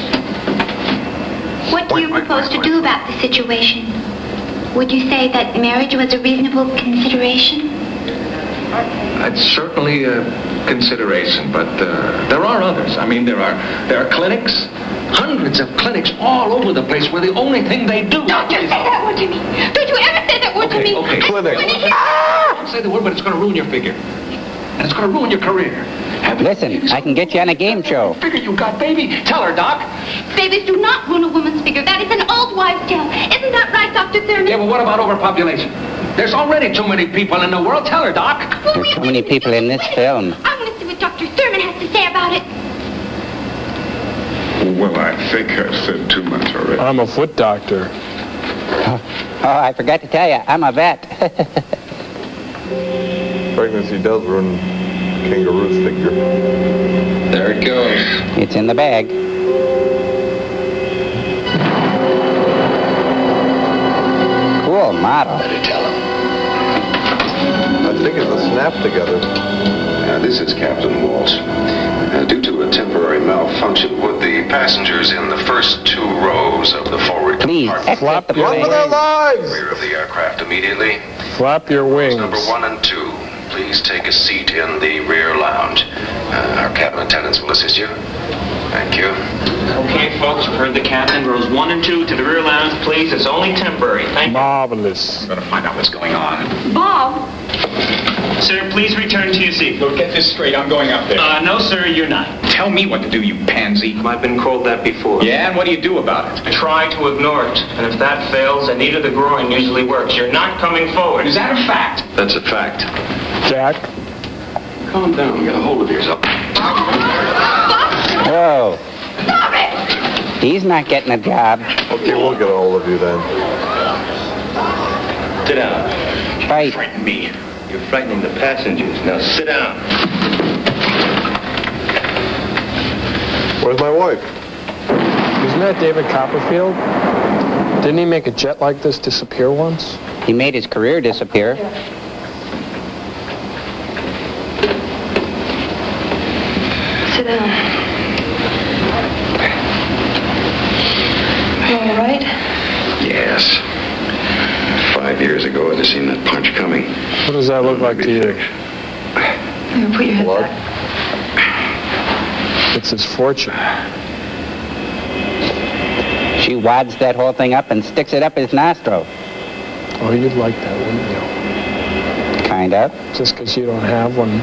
What do you propose to do about the situation? Would you say that marriage was a reasonable consideration? That's certainly a consideration, but there are others. I mean, there are clinics, hundreds of clinics all over the place where the only thing they do... Don't you say that word to me! Don't you ever say that word to me! Okay. Clinic. Don't say the word, but it's going to ruin your figure. And it's going to ruin your career. Listen, I can get you on a game show. Figure you got, baby. Tell her, Doc. Babies do not ruin a woman's figure. That is an old wives' tale. Isn't that right, Dr. Thurman? Yeah, but what about overpopulation? There's already too many people in the world. Tell her, Doc. There's too many people in this film. I want to see what Dr. Thurman has to say about it. Well, I think I've said too much already. I'm a foot doctor. Oh, I forgot to tell you, I'm a vet. Pregnancy does ruin kangaroo's figure. There it goes. It's in the bag. Cool model. Better tell him. I think it's a snap together. This is Captain Walsh. Due to a temporary malfunction, would the passengers in the first 2 rows of the forward compartment Flap the Run for their lives! rear of the aircraft immediately? Flap your wings. Number 1 and 2, please take a seat in the rear lounge. Our cabin attendants will assist you. Thank you. Okay, folks, we've heard the captain. Rows 1 and 2 to the rear lounge, please. It's only temporary. Thank you. Marvelous. I'm going to find out what's going on. Bob! Sir, please return to your seat. Look, get this straight. I'm going up there. No, sir, you're not. Tell me what to do, you pansy. I've been called that before. Yeah, and what do you do about it? Try to ignore it. And if that fails, a knee to the groin usually works. You're not coming forward. Is that a fact? That's a fact. Jack. Calm down. Get a hold of yourself. Whoa. Stop it! He's not getting a job. Okay, we'll get a hold of you then. Sit down. Fight. Frighten me. You're frightening the passengers. Now sit down. Where's my wife? Isn't that David Copperfield? Didn't he make a jet like this disappear once? He made his career disappear. Sit down. All right? Yes. 5 years ago, I'd have seen that punch coming. What does that look like to you? Here, put your head Blood? back. It's his fortune. She wads that whole thing up and sticks it up his nostril. Oh, you'd like that, wouldn't you? Kind of. Just because you don't have one.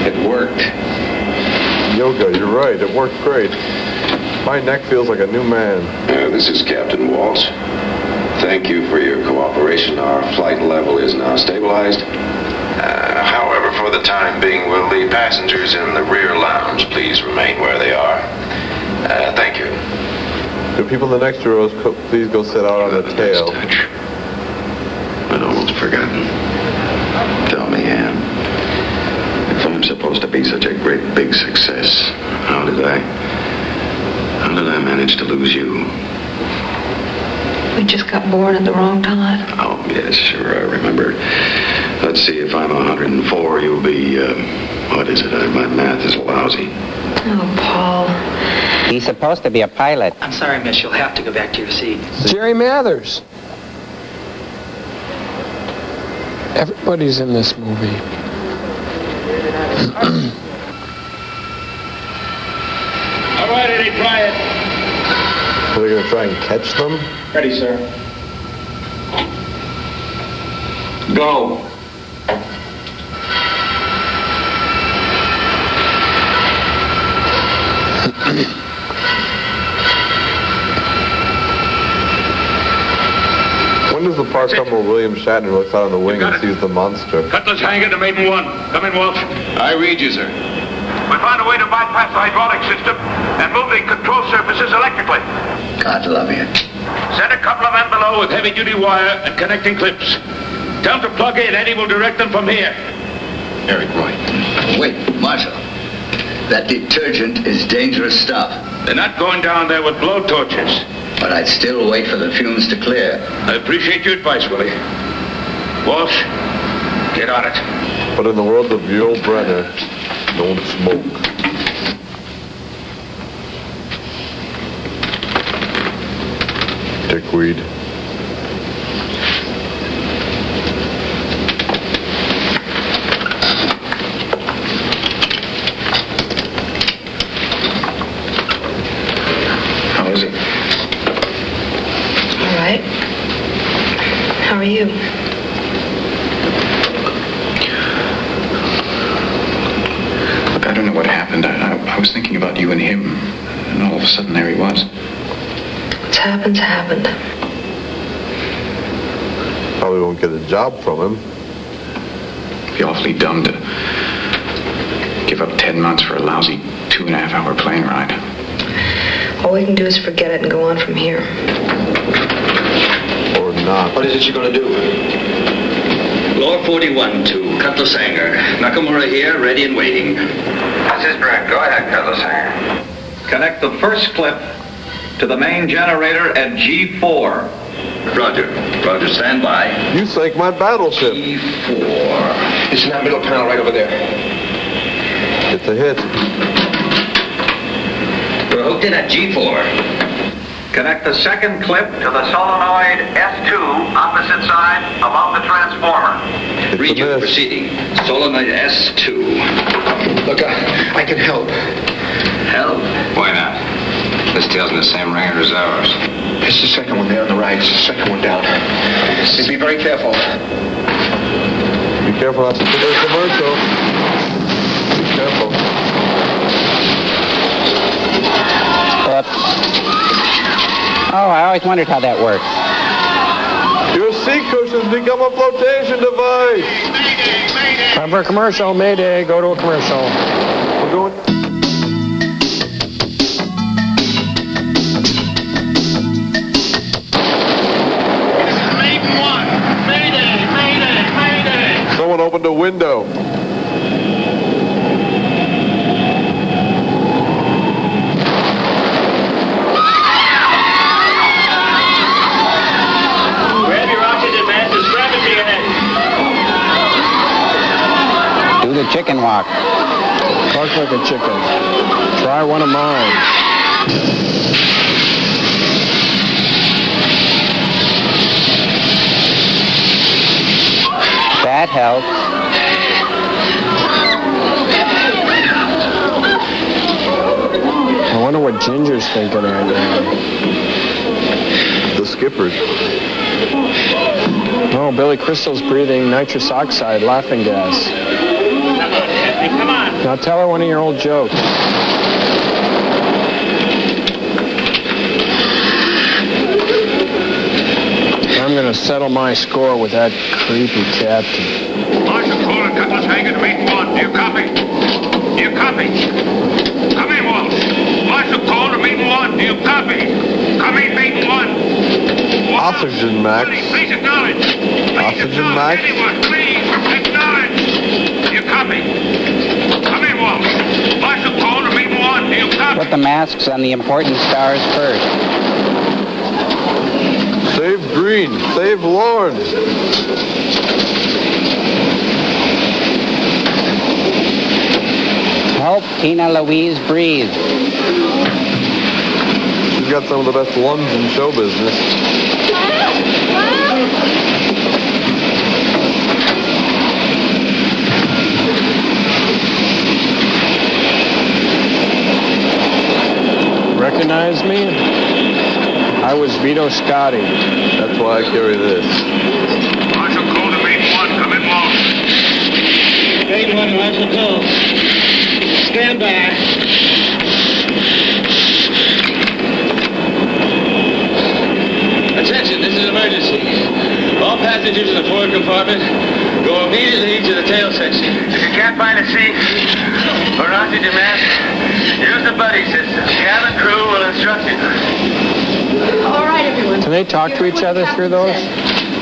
It worked. Yoga, you're right. It worked great. My neck feels like a new man. This is Captain Walsh. Thank you for your cooperation. Our flight level is now stabilized. However, for the time being, we'll leave passengers in the rear lounge. Please remain where they are. Thank you. The people in the next rows, please go sit out on the tail. I'd almost forgotten. Tell me, Ann, if I'm supposed to be such a great big success, how did I manage to lose you? We just got born at the wrong time. Oh, yes, sure, I remember. Let's see, if I'm 104, you'll be, what is it? My math is lousy. Oh, Paul. He's supposed to be a pilot. I'm sorry, miss. You'll have to go back to your seat. Jerry Mathers. Everybody's in this movie. All right, Eddie, try it. Are they going to try and catch them? Ready, sir. Go. When does the part come where William Shatner looks out on the wing and sees the monster? Cutlass hanger to Maiden 1. Come in, Walsh. I read you, sir. We found a way to bypass the hydraulic system and move the control surfaces electrically. God love you. Send a couple of men below with heavy-duty wire and connecting clips. Tell them to plug in. Eddie will direct them from here. Eric, right. Wait, Marshal. That detergent is dangerous stuff. They're not going down there with blowtorches. But I'd still wait for the fumes to clear. I appreciate your advice, Willie. Walsh, get on it. But in the world of Yul Brynner, don't smoke. Dickweed. How is it? All right. How are you? Look, I don't know what happened. I was thinking about you and him, and all of a sudden there he was. What's happened's happened. Probably won't get a job from him. It'd be awfully dumb to give up 10 months for a lousy 2.5-hour plane ride. All we can do is forget it and go on from here. Or not. What is it you're going to do? Lower 41 to Cutlass Hanger. Nakamura here, ready and waiting. This is Brent. Go ahead, Cutlass Hanger. Connect the first clip to the main generator at G4. Roger. Roger, stand by. You sank my battleship. G4. It's in that middle panel right over there. It's a hit. We're hooked in at G4. Connect the second clip to the solenoid S2, opposite side, above the transformer. Read you proceeding. Solenoid S2. Look, I can help. Help? Why not? This tail's in the same ringer as ours. It's the second one there on the right. It's the second one down. Just be very careful. Be careful not to trigger a commercial. Be careful. Oh, I always wondered how that works. Your seat cushions become a flotation device. Time for a commercial. Mayday. Go to a commercial. We're going... Maiden 1. Mayday, mayday, mayday. Someone opened a window. Do the chicken walk. Talk like a chicken. Try one of mine. That helps. I wonder what Ginger's thinking right now. The skipper. Oh, Billy Crystal's breathing nitrous oxide laughing gas. Come on. Now tell her one of your old jokes. I'm going to settle my score with that creepy captain. Marshal Cole and Cutlass Hanger to meet one. Do you copy? Do you copy? Come in, Walsh. Marshal Cole to meet one. Do you copy? Come in, meet one. Oxygen max. Please acknowledge. Oxygen max. Anyone, please acknowledge. Do you copy? Come in, Walsh. Marshal Cole to meet one. Do you copy? Put the masks on the important stars first. Save Green. Save Lord. Help Tina Louise breathe. She's got some of the best lungs in show business. Recognize me? I was Vito Scotti. That's why I carry this. Marshal Cole to meet one. Come in, Walsh. Grade 1, Marshal Cole. Stand by. Attention, this is an emergency. All passengers in the forward compartment go immediately to the tail section. If you can't find a seat or oxygen mask, use the buddy system. Cabin crew will instruct you. All right, everyone. Can they talk to each other through those?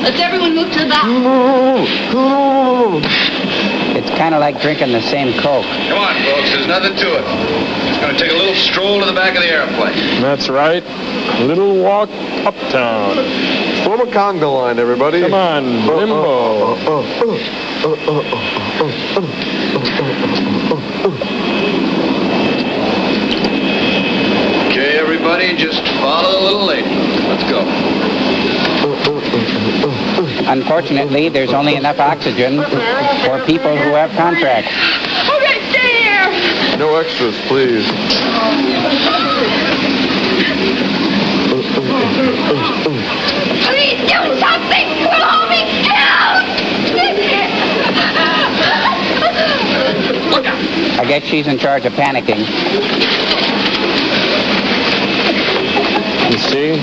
Let's everyone move to the back. It's kind of like drinking the same Coke. Come on, folks. There's nothing to it. It's going to take a little stroll to the back of the airplane. That's right. A little walk uptown. Form a conga line, everybody. Come on, limbo. Okay, everybody, just follow the little lady. Let's go. Unfortunately, there's only enough oxygen for people who have contracts. Okay, stay here. No extras, please. Please do something. We're all being killed. I guess she's in charge of panicking. You see?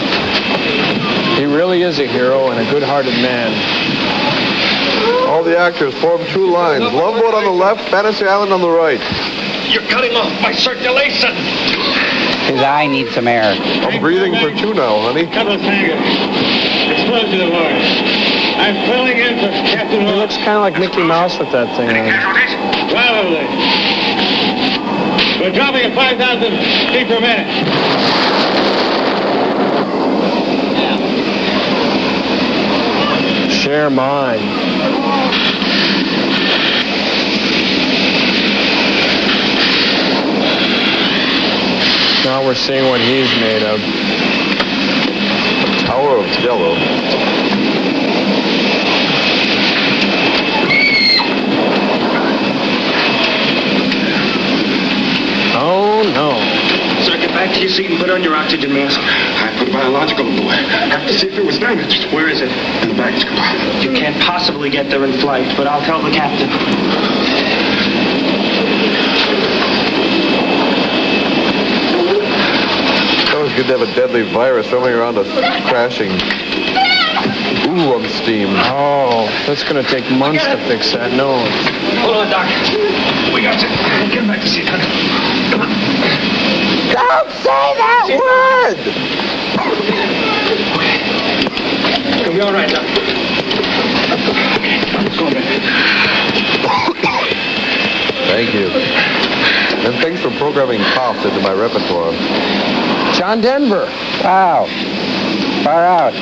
He really is a hero and a good-hearted man. All the actors form two lines. Loveboat on the left, Fantasy Island on the right. You're cutting off my circulation. His eye needs some air. I'm breathing for two now, honey. Cutlass Hanger. Explosion of oil. I'm filling in for Captain He Walsh. looks kind of like Mickey Mouse with that thing on. Probably. We're dropping at 5,000 feet per minute. Share mine. Now we're seeing what he's made of. Tower of Jello. Oh, no. Sir, get back to your seat and put on your oxygen mask. I put biological aboard. I have to see if it was damaged. Where is it? In the baggage compartment. You can't possibly get there in flight, but I'll tell the captain. That was good to have a deadly virus roaming around us, crashing. Ooh, I'm steamed. Oh, that's going to take months to fix that nose. Hold on, Doc. We got you. Get back to seat, honey. Come on. Don't say that word! It'll be all right, Doc. Let's go, baby. Thank you. And thanks for programming coughs into my repertoire. John Denver. Wow. Far out.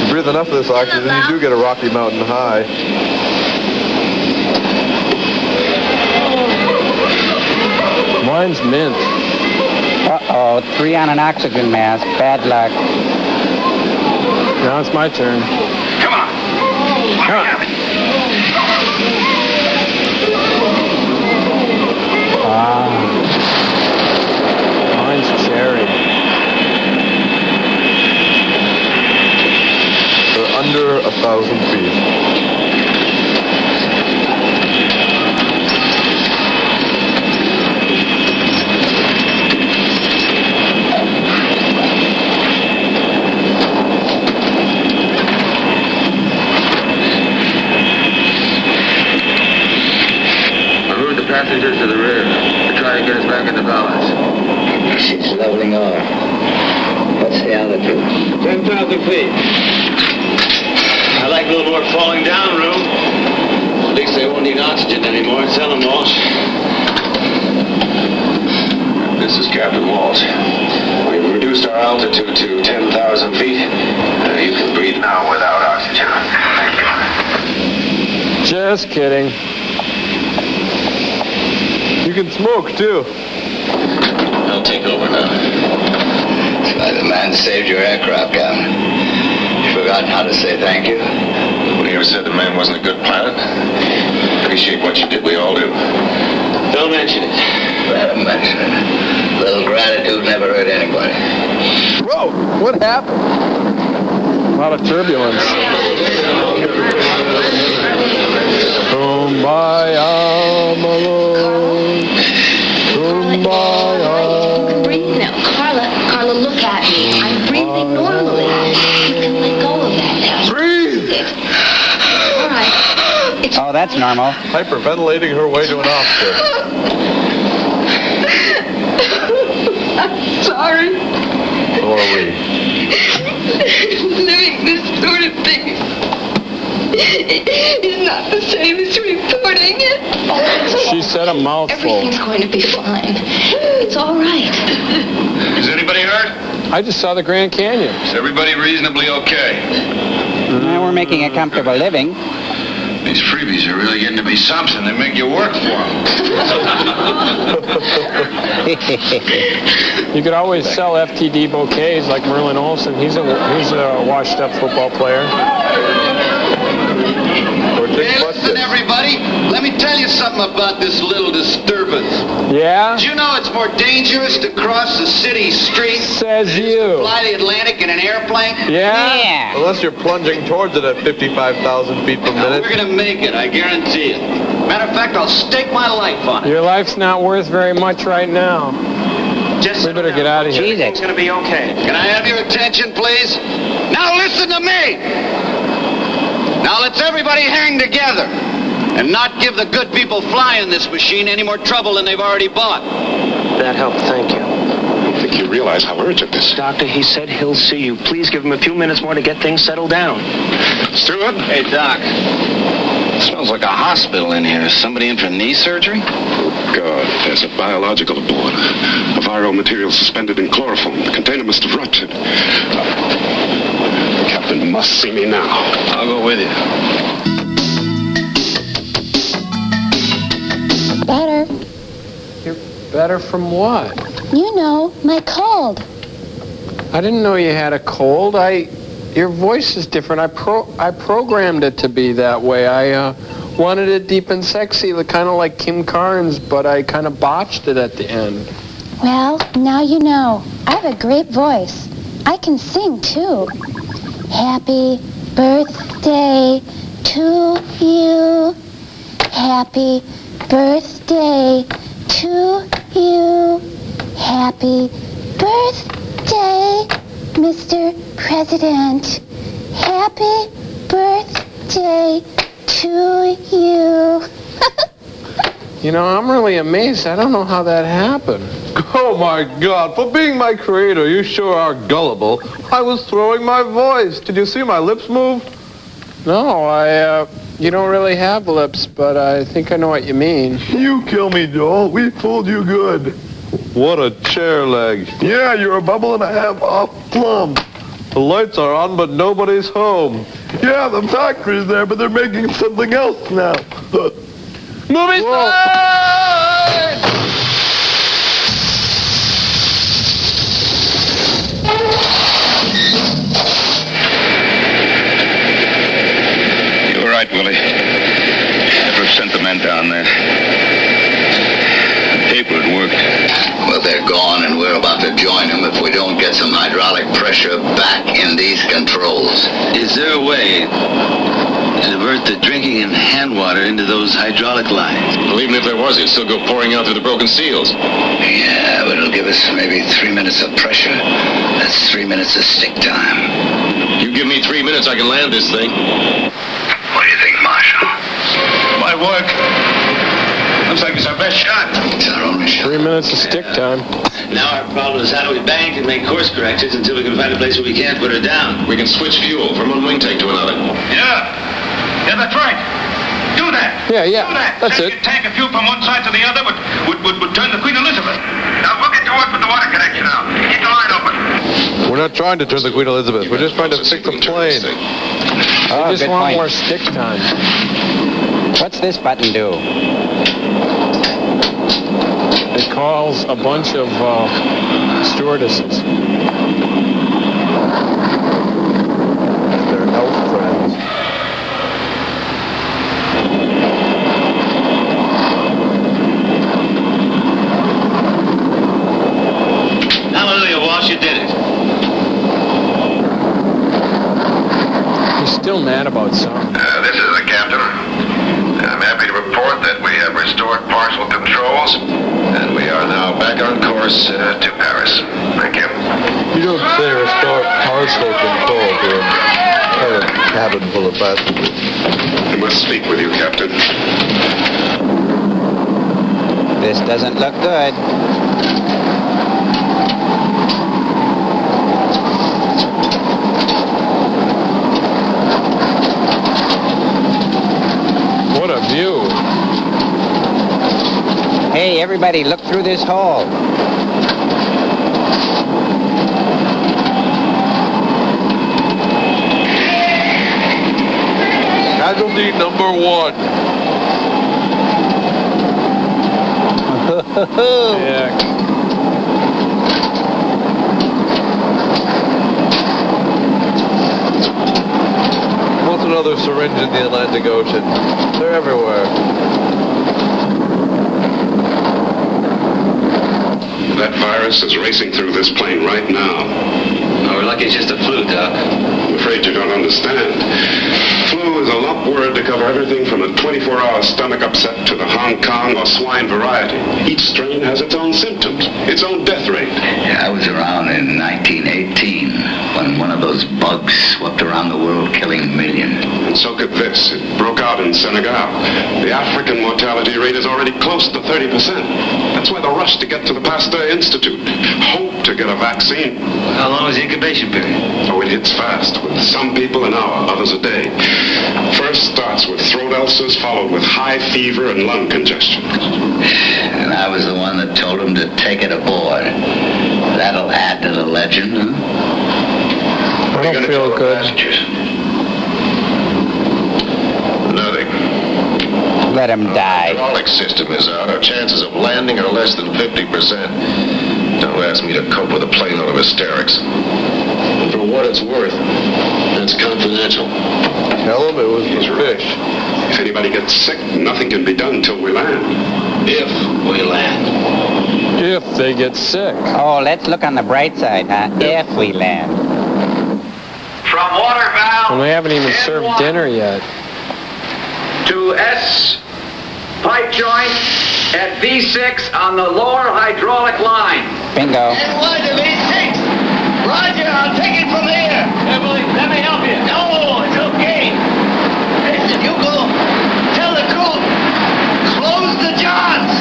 You breathe enough of this oxygen, you do get a Rocky Mountain high. Mine's mint. Uh-oh, 3 on an oxygen mask. Bad luck. Now it's my turn. Come on. Come on. Mine's cherry. They're under 1,000 feet. passengers to the rear. They're trying to get us back into balance. She's leveling off. What's the altitude? 10,000 feet. I like a little more falling down room. At least they won't need oxygen anymore. Tell them, Walsh. This is Captain Walsh. We've reduced our altitude to 10,000 feet. You can breathe now without oxygen. Thank you. Just kidding. You can smoke, too. I'll take over now. That's why the man saved your aircraft, Captain. You forgotten how to say thank you? Nobody ever said the man wasn't a good pilot. Appreciate what you did, we all do. Don't mention it. Don't mention it. A little gratitude never hurt anybody. Whoa, what happened? A lot of turbulence. Kumbaya, my lord. Kumbaya. Breathe now. Carla, look at me. I'm breathing normally. You can let go of that now. Breathe! All right. Oh, that's normal. Hyperventilating her way to an Oscar. I'm sorry. So are we. Living this sort of thing is not the same as reporting it. She said a mouthful. Everything's going to be fine. It's all right. Is anybody hurt? I just saw the Grand Canyon. Is everybody reasonably okay? We're making a comfortable living. These freebies are really getting to be something. They make you work for them. You could always sell FTD bouquets like Merlin Olsen. He's a washed-up football player. Hey, listen, everybody. Let me tell you something about this little disturbance. Yeah? Did you know it's more dangerous to cross the city street Says you. fly the Atlantic in an airplane? Yeah? Unless you're plunging towards it at 55,000 feet per minute. We're going to make it, I guarantee it. Matter of fact, I'll stake my life on it. Your life's not worth very much right now. We better get out of here. Everything's going to be okay. Can I have your attention, please? Now listen to me! Now let's everybody hang together and not give the good people flying this machine any more trouble than they've already bought. That helped, thank you. I don't think you realize how urgent this is. Doctor, he said he'll see you. Please give him a few minutes more to get things settled down. Stewart? Hey, Doc. Smells like a hospital in here. Is somebody in for knee surgery? God, there's a biological aboard. A viral material suspended in chloroform. The container must have ruptured. The captain must see me now. I'll go with you. Better. You're better from what? You know, my cold. I didn't know you had a cold. Your voice is different. I programmed it to be that way. I wanted it deep and sexy, kind of like Kim Carnes, but I kind of botched it at the end. Well, now you know. I have a great voice. I can sing, too. Happy birthday to you. Happy birthday to you. Happy birthday, Mr. President. Happy birthday to you. You know, I'm really amazed. I don't know how that happened. Oh, my God. For being my creator, you sure are gullible. I was throwing my voice. Did you see my lips move? No, you don't really have lips, but I think I know what you mean. You kill me, Joel. We fooled you good. What a chair leg. Yeah, you're a bubble and a half off plum. The lights are on, but nobody's home. Yeah, the factory's there, but they're making something else now. Movie side! You were right, Willie. Never sent the men down there. The paper had worked. Well, they're gone, and we're about to join them if we don't get some hydraulic pressure back in these controls. Is there a way to divert the drinking and hand water into those hydraulic lines? Well, even if there was, it'd still go pouring out through the broken seals. Yeah, but it'll give us maybe 3 minutes of pressure. That's 3 minutes of stick time. You give me 3 minutes, I can land this thing. What do you think, Marshal? Might work. Looks like it's our best shot. It's our only shot. 3 minutes of stick time. Now our problem is how do we bank and make course corrections until we can find a place where we can't put her down. We can switch fuel from one wing tank to another. Yeah, that's right. Do that. Yeah. Do that. That's it. A tank of fuel from one side to the other would turn the Queen Elizabeth. Now we'll get to work with the water connection now. Keep the line open. We're not trying to turn the Queen Elizabeth. We're just trying to fix the plane. I just good want point. more stick time. What's this button do? It calls a bunch of stewardesses. They're elf friends. Hallelujah, Walsh, you did it. He's still mad about something. This is the captain. I'm happy to report that we have restored partial controls, and we are now back on course to Paris. Thank you. You don't say restore partial control to a cabin full of passengers. I must speak with you, Captain. This doesn't look good. What a view. Hey, everybody, look through this hole. Casualty number 1. Yeah. What's another syringe in the Atlantic Ocean? They're everywhere. That virus is racing through this plane right now. Oh, we're lucky it's just a flu, Doc. I'm afraid you don't understand. Flu is a lump word to cover everything from a 24-hour stomach upset to the Hong Kong or swine variety. Each strain has its own symptoms, its own death rate. Yeah, I was around in 1918 when one of those bugs swept around the world, killing millions. And so could this. It broke out in Senegal. The African mortality rate is already close to 30%. That's why the rush to get to the Pasteur Institute. Hope to get a vaccine. How long is the incubation period? Oh, it hits fast, with some people an hour, others a day. First starts with throat ulcers, followed with high fever and lung congestion. And I was the one that told him to take it aboard. That'll add to the legend, huh? I don't feel good. Nothing. Let him die. The hydraulic system is out. Our chances of landing are less than 50%. Don't ask me to cope with a plane load of hysterics. And for what it's worth, that's confidential. Tell him it was the fish. If anybody gets sick, nothing can be done till we land. If we land. If they get sick. Oh, let's look on the bright side, huh? If we land. From water valve And we haven't even served N1 dinner yet. to S pipe joint at V6 on the lower hydraulic line. Bingo. N1 to V6. Roger, I'll take it from here. Emily, let me help you. No, it's okay. Listen, you go tell the crew, close the johns.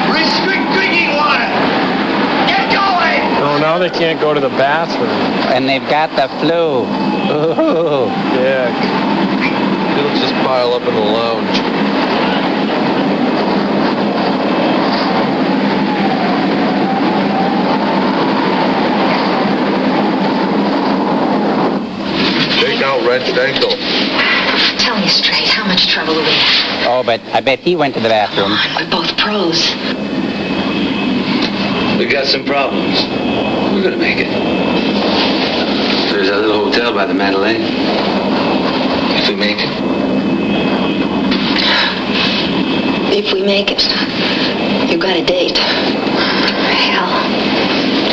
Restrict drinking water. Get going. Oh, now they can't go to the bathroom. And they've got the flu. Ooh. Yeah. He'll just pile up in the lounge. Take out wrenched ankle. Tell me straight, how much trouble are we in? Oh, but I bet he went to the bathroom. We're both pros. We got some problems. We're gonna make it. There's that little hotel by the Mandalay. If we make it. If we make it, you've got a date. Hell,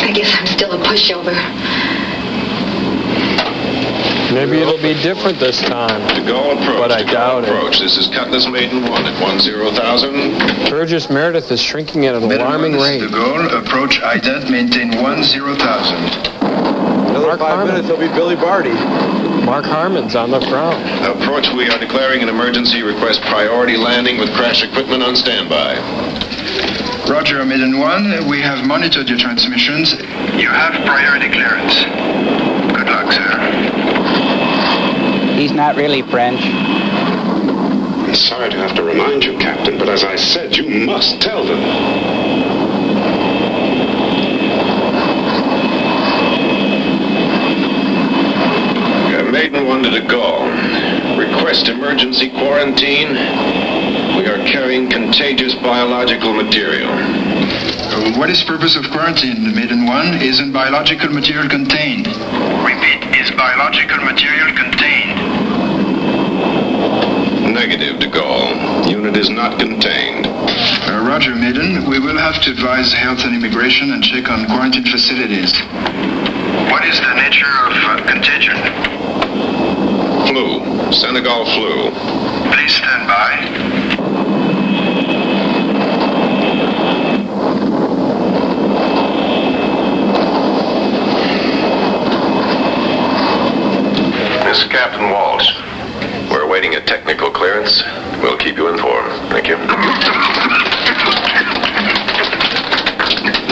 I guess I'm still a pushover. Maybe it'll be different this time. De Gaulle approach. But I De Gaulle doubt it. approach. This is Cutlass Maiden 1 at 10,000. Burgess Meredith is shrinking at an alarming rate. De Gaulle, approach ident, maintain 10,000. Another Mark 5 Harmon. minutes, he'll be Billy Barty. Mark Harmon's on the ground. Approach, we are declaring an emergency. Request priority landing with crash equipment on standby. Roger, Maiden 1. We have monitored your transmissions. You have priority clearance. Good luck, sir. He's not really French. I'm sorry to have to remind you, Captain, but as I said, you must tell them. Maiden 1 to De Gaulle. Request emergency quarantine. We are carrying contagious biological material. What is purpose of quarantine, Maiden 1? Isn't biological material contained? Repeat, is biological material contained? Negative, De Gaulle. Unit is not contained. Roger, Maiden. We will have to advise Health and Immigration and check on quarantine facilities. What is the nature of contagion? Flu. Senegal flu. Please stand by. This is Captain Walsh. We're awaiting a technical clearance. We'll keep you informed. Thank you.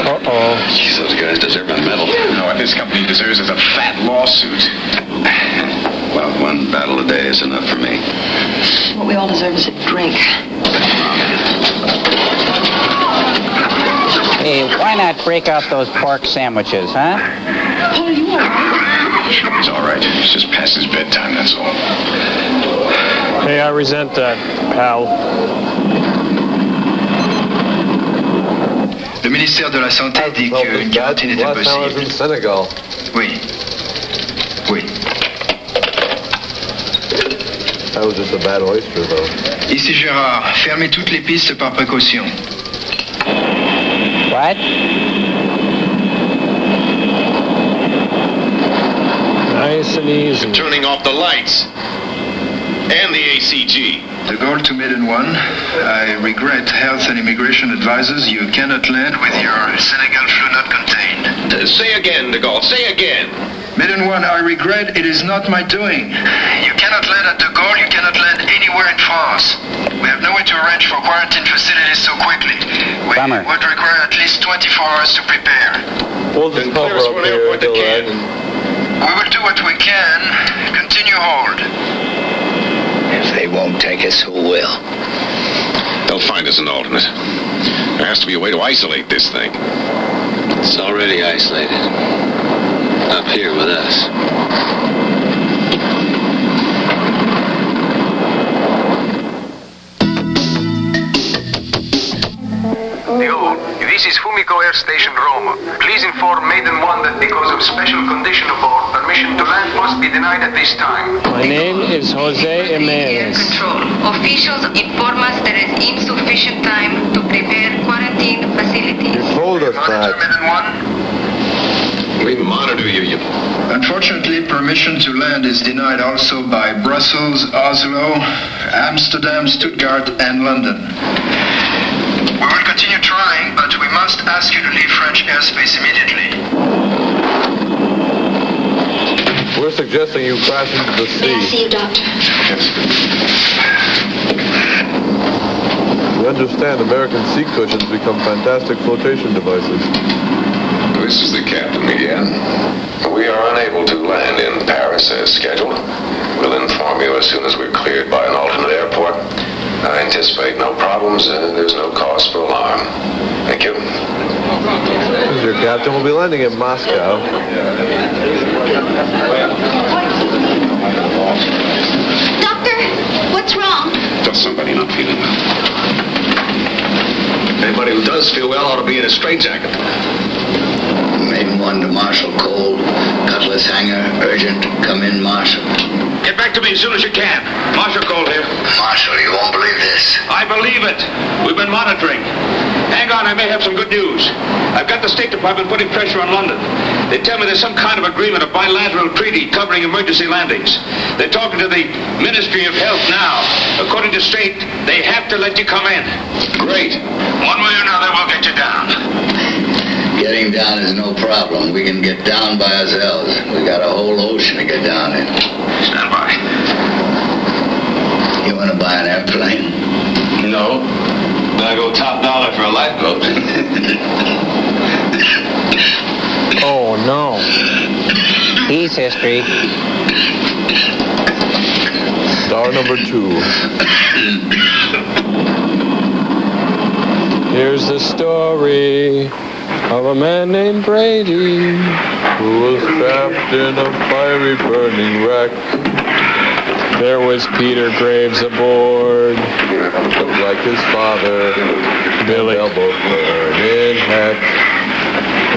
Uh-oh. Jeez, those guys deserve a medal. No, what this company deserves is a fat lawsuit. Well, one battle a day is enough for me. What we all deserve is a drink. Hey, why not break out those pork sandwiches, huh? Paul, you all right? He's all right. It's just past his bedtime, that's all. Hey, I resent that, pal. Le ministère de la Santé dit qu'une quarantaine est impossible. in Senegal. Oui. Oui. That was just a bad oyster, though. Ici Gérard, fermez toutes les pistes par précaution. What? Nice and easy. Turning off the lights. And the ACG. De Gaulle to Maiden 1. I regret Health and Immigration advises you cannot land with your Senegal flu not contained. Say again, De Gaulle. Say again. Maiden 1, I regret it is not my doing. You cannot land at De Gaulle, you cannot land anywhere in France. We have no way to arrange for quarantine facilities so quickly. We would require at least 24 hours to prepare. We'll just cover up here until then. We will do what we can. Continue hold. If they won't take us, who will? They'll find us an alternate. There has to be a way to isolate this thing. It's already isolated. Up here with us. Hello, this is Fumiko Air Station Rome. Please inform Maiden 1 that because of special condition aboard, permission to land must be denied at this time. My name is Jose Jimenez. Control. Officials inform us there is insufficient time to prepare quarantine facilities. You told us that. We monitor you. Unfortunately, permission to land is denied also by Brussels, Oslo, Amsterdam, Stuttgart, and London. We will continue trying, but we must ask you to leave French airspace immediately. We're suggesting you crash into the sea. May I see you, Doctor? We understand American sea cushions become fantastic flotation devices. This is the captain again. We are unable to land in Paris as scheduled. We'll inform you as soon as we're cleared by an alternate airport. I anticipate no problems and there's no cause for alarm. Thank you. This is your captain. We'll be landing in Moscow. Doctor, what's wrong? Just somebody not feeling well. Anybody who does feel well ought to be in a straitjacket. Maiden 1 to Marshal Cole. Cutlass hangar. Urgent. Come in, Marshal. Get back to me as soon as you can. Marshal Cole here. Marshal, you won't believe this. I believe it. We've been monitoring. Hang on, I may have some good news. I've got the State Department putting pressure on London. They tell me there's some kind of agreement, a bilateral treaty covering emergency landings. They're talking to the Ministry of Health now. According to State, they have to let you come in. Great. One way or another, we'll get you down. Getting down is no problem. We can get down by ourselves. We got a whole ocean to get down in. Stand by. You want to buy an airplane? No. Better go top dollar for a lifeboat. Oh, no. Peace history. Star number 2. Here's the story of a man named Brady who was trapped in a fiery burning wreck. There was Peter Graves aboard. Looked like his father. Billy. They'll both burn in heck.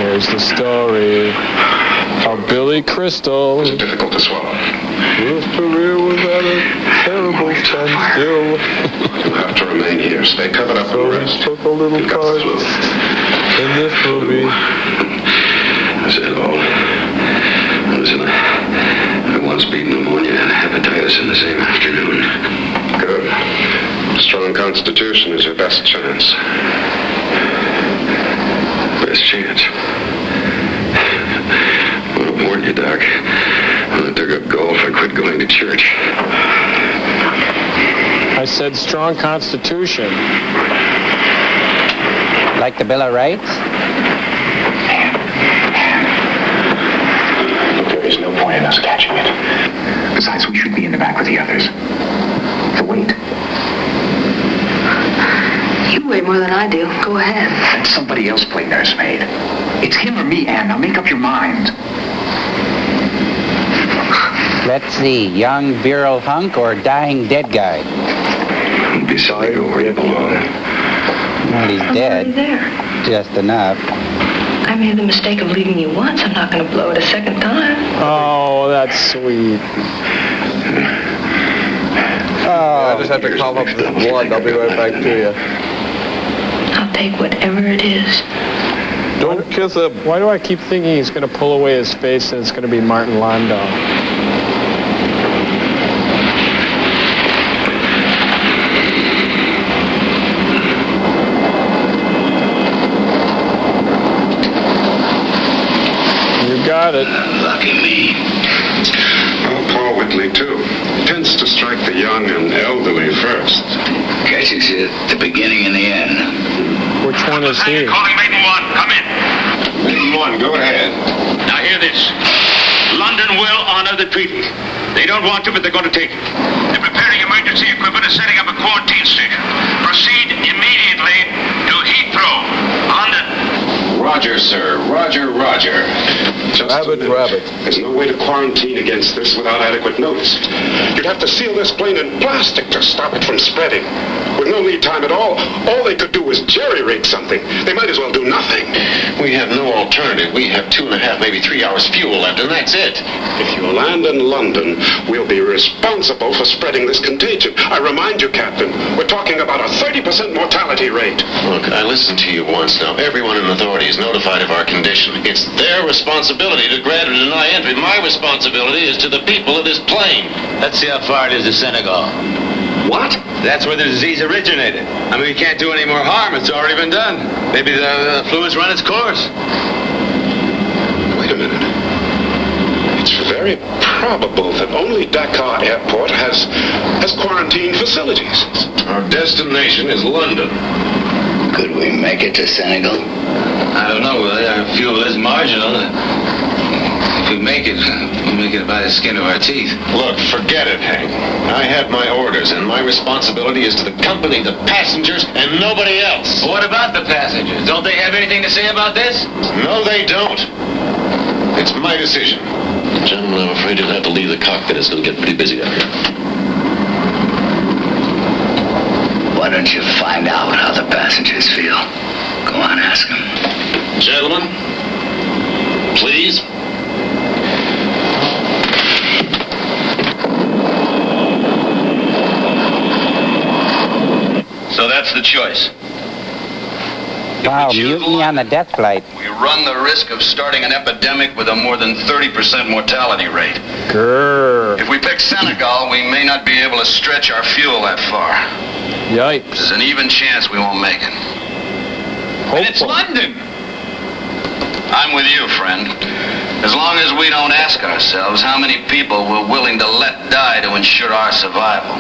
Here's the story of Billy Crystal. It was difficult to swallow. His career was at a terrible standstill. You'll have to remain here. Stay covered up So and he rest. took a little part in this movie. That's it all. Listen, I once beat pneumonia and hepatitis in the same afternoon. Good. Strong constitution is your best chance. Best chance. I want to warn you, Doc. When I took up golf, I quit going to church. I said strong constitution. Like the Bill of Rights? There is no point in us catching it. Besides, we should be in the back with the others. So wait. You weigh more than I do. Go ahead. Let somebody else play nursemaid. It's him or me, Anne. Now make up your mind. Let's see, young virile hunk or dying dead guy? Be sorry, go where you belong. Well, he's I'm dead. already there. Just enough. I made the mistake of leaving you once. I'm not going to blow it a second time. Oh, that's sweet. I just have to cough up some blood. I'll be right back to you. I'll take whatever it is. Don't kiss him. Why do I keep thinking he's going to pull away his face and it's going to be Martin Landau? Got it. Lucky me. Well, Paul Whitley, too. Tends to strike the young and elderly first. Catches you at the beginning and the end. Which one is he? Calling Maiden 1. Come in. Maiden 1, go ahead. Now hear this. London will honor the treaty. They don't want to, but they're going to take it. They're preparing emergency equipment and setting up a quarantine station. Proceed immediately to Heathrow, London. Roger, sir. Roger. Rabbit. There's no way to quarantine against this without adequate notice. You'd have to seal this plane in plastic to stop it from spreading. With no lead time at all they could do was jerry-rig something. They might as well do nothing. We have no alternative. We have 2.5, maybe 3 hours fuel left, and that's it. If you land in London, we'll be responsible for spreading this contagion. I remind you, Captain, we're talking about a 30% mortality rate. Look, I listened to you once now. Everyone in authority is notified of our condition. It's their responsibility to grant or deny entry. My responsibility is to the people of this plane. Let's see how far it is to Senegal. What? That's where the disease originated. I mean, we can't do any more harm. It's already been done. Maybe the flu has run its course. Wait a minute. It's very probable that only Dakar Airport has quarantine facilities. Our destination is London. Could we make it to Senegal? I don't know. Our fuel is marginal. If we make it, we'll make it by the skin of our teeth. Look, forget it, Hank. I have my orders, and my responsibility is to the company, the passengers, and nobody else. What about the passengers? Don't they have anything to say about this? No, they don't. It's my decision. Gentlemen, I'm afraid you'll have to leave the cockpit. It's going to get pretty busy out here. Why don't you find out how the passengers feel? Go on, ask them. Gentlemen, please. So that's the choice. Wow, mutiny on the death flight. We run the risk of starting an epidemic with a more than 30% mortality rate. Grrr. If we pick Senegal, we may not be able to stretch our fuel that far. Yikes. There's an even chance we won't make it. Hopeful. And it's London. I'm with you, friend. As long as we don't ask ourselves how many people we're willing to let die to ensure our survival.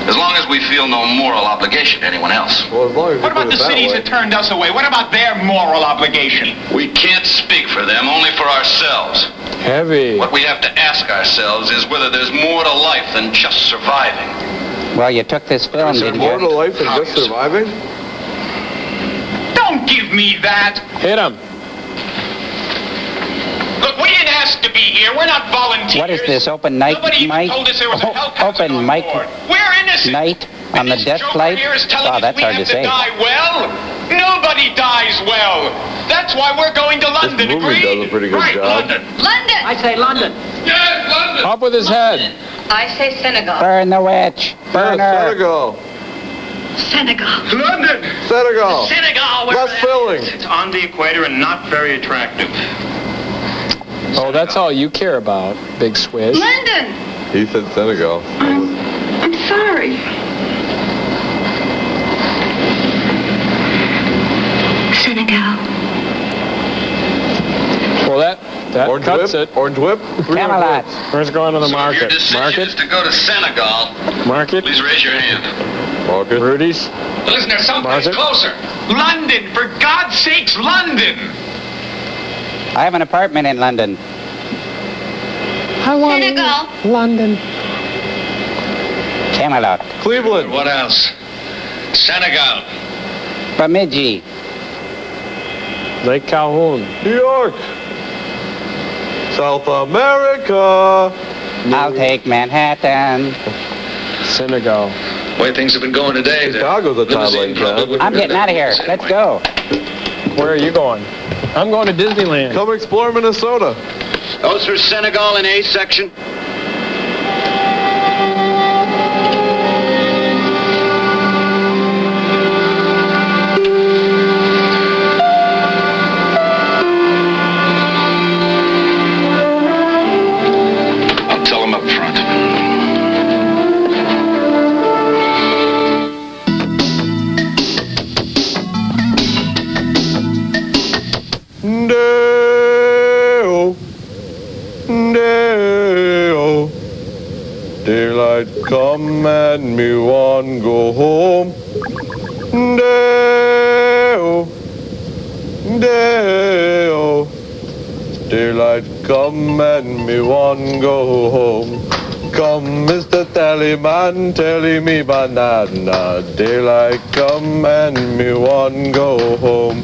As long as we feel no moral obligation to anyone else. Well, as long as What about the cities that turned us away? What about their moral obligation? We can't speak for them, only for ourselves. Heavy. What we have to ask ourselves is whether there's more to life than just surviving. Well, you took this film, Is there didn't more to you? life than just surviving? Don't give me that. Hit him. Look, we didn't ask to be here. We're not volunteers. What is this, open night, Nobody even Mike? told us there was a helicopter Open on mic board. We're innocent. night on the death flight? Here is telling Oh, us that's we hard have to say. die well. Nobody dies well. That's why we're going to London. This movie Agreed? does a pretty good right, job. London. London! I say London. Yes, London. Up with his head. I say Senegal. Burn the witch. Burn her. Senegal. Senegal. London. Senegal. Senegal. Less filling. It's on the equator and not very attractive. Oh, that's all you care about, Big Swish. London! He said Senegal. I'm sorry. Senegal. Well, that Orange cuts whip? it. Orange whip? Camelot. Where's going to the So if your market? decision is Market? to go to Senegal, Market? please raise your hand. Market. Rudy's? Listen, there's someplace Market? closer. London, for God's sakes, London. I have an apartment in London. I want Senegal. London. Camelot. Cleveland. What else? Senegal. Bemidji. Lake Calhoun. New York. South America. I'll take Manhattan. Senegal. The way things have been going today, Chicago's a town like that. I'm getting out of here. Let's go. Where are you going? I'm going to Disneyland. Come explore Minnesota. Those for Senegal in A section. I'll tell them up front. Day-o. Day-o. Daylight come and me want go home. Day-o. Day-o. Daylight come and me want go home. Come, Mr. Tallyman, telly me banana. Daylight come and me want go home.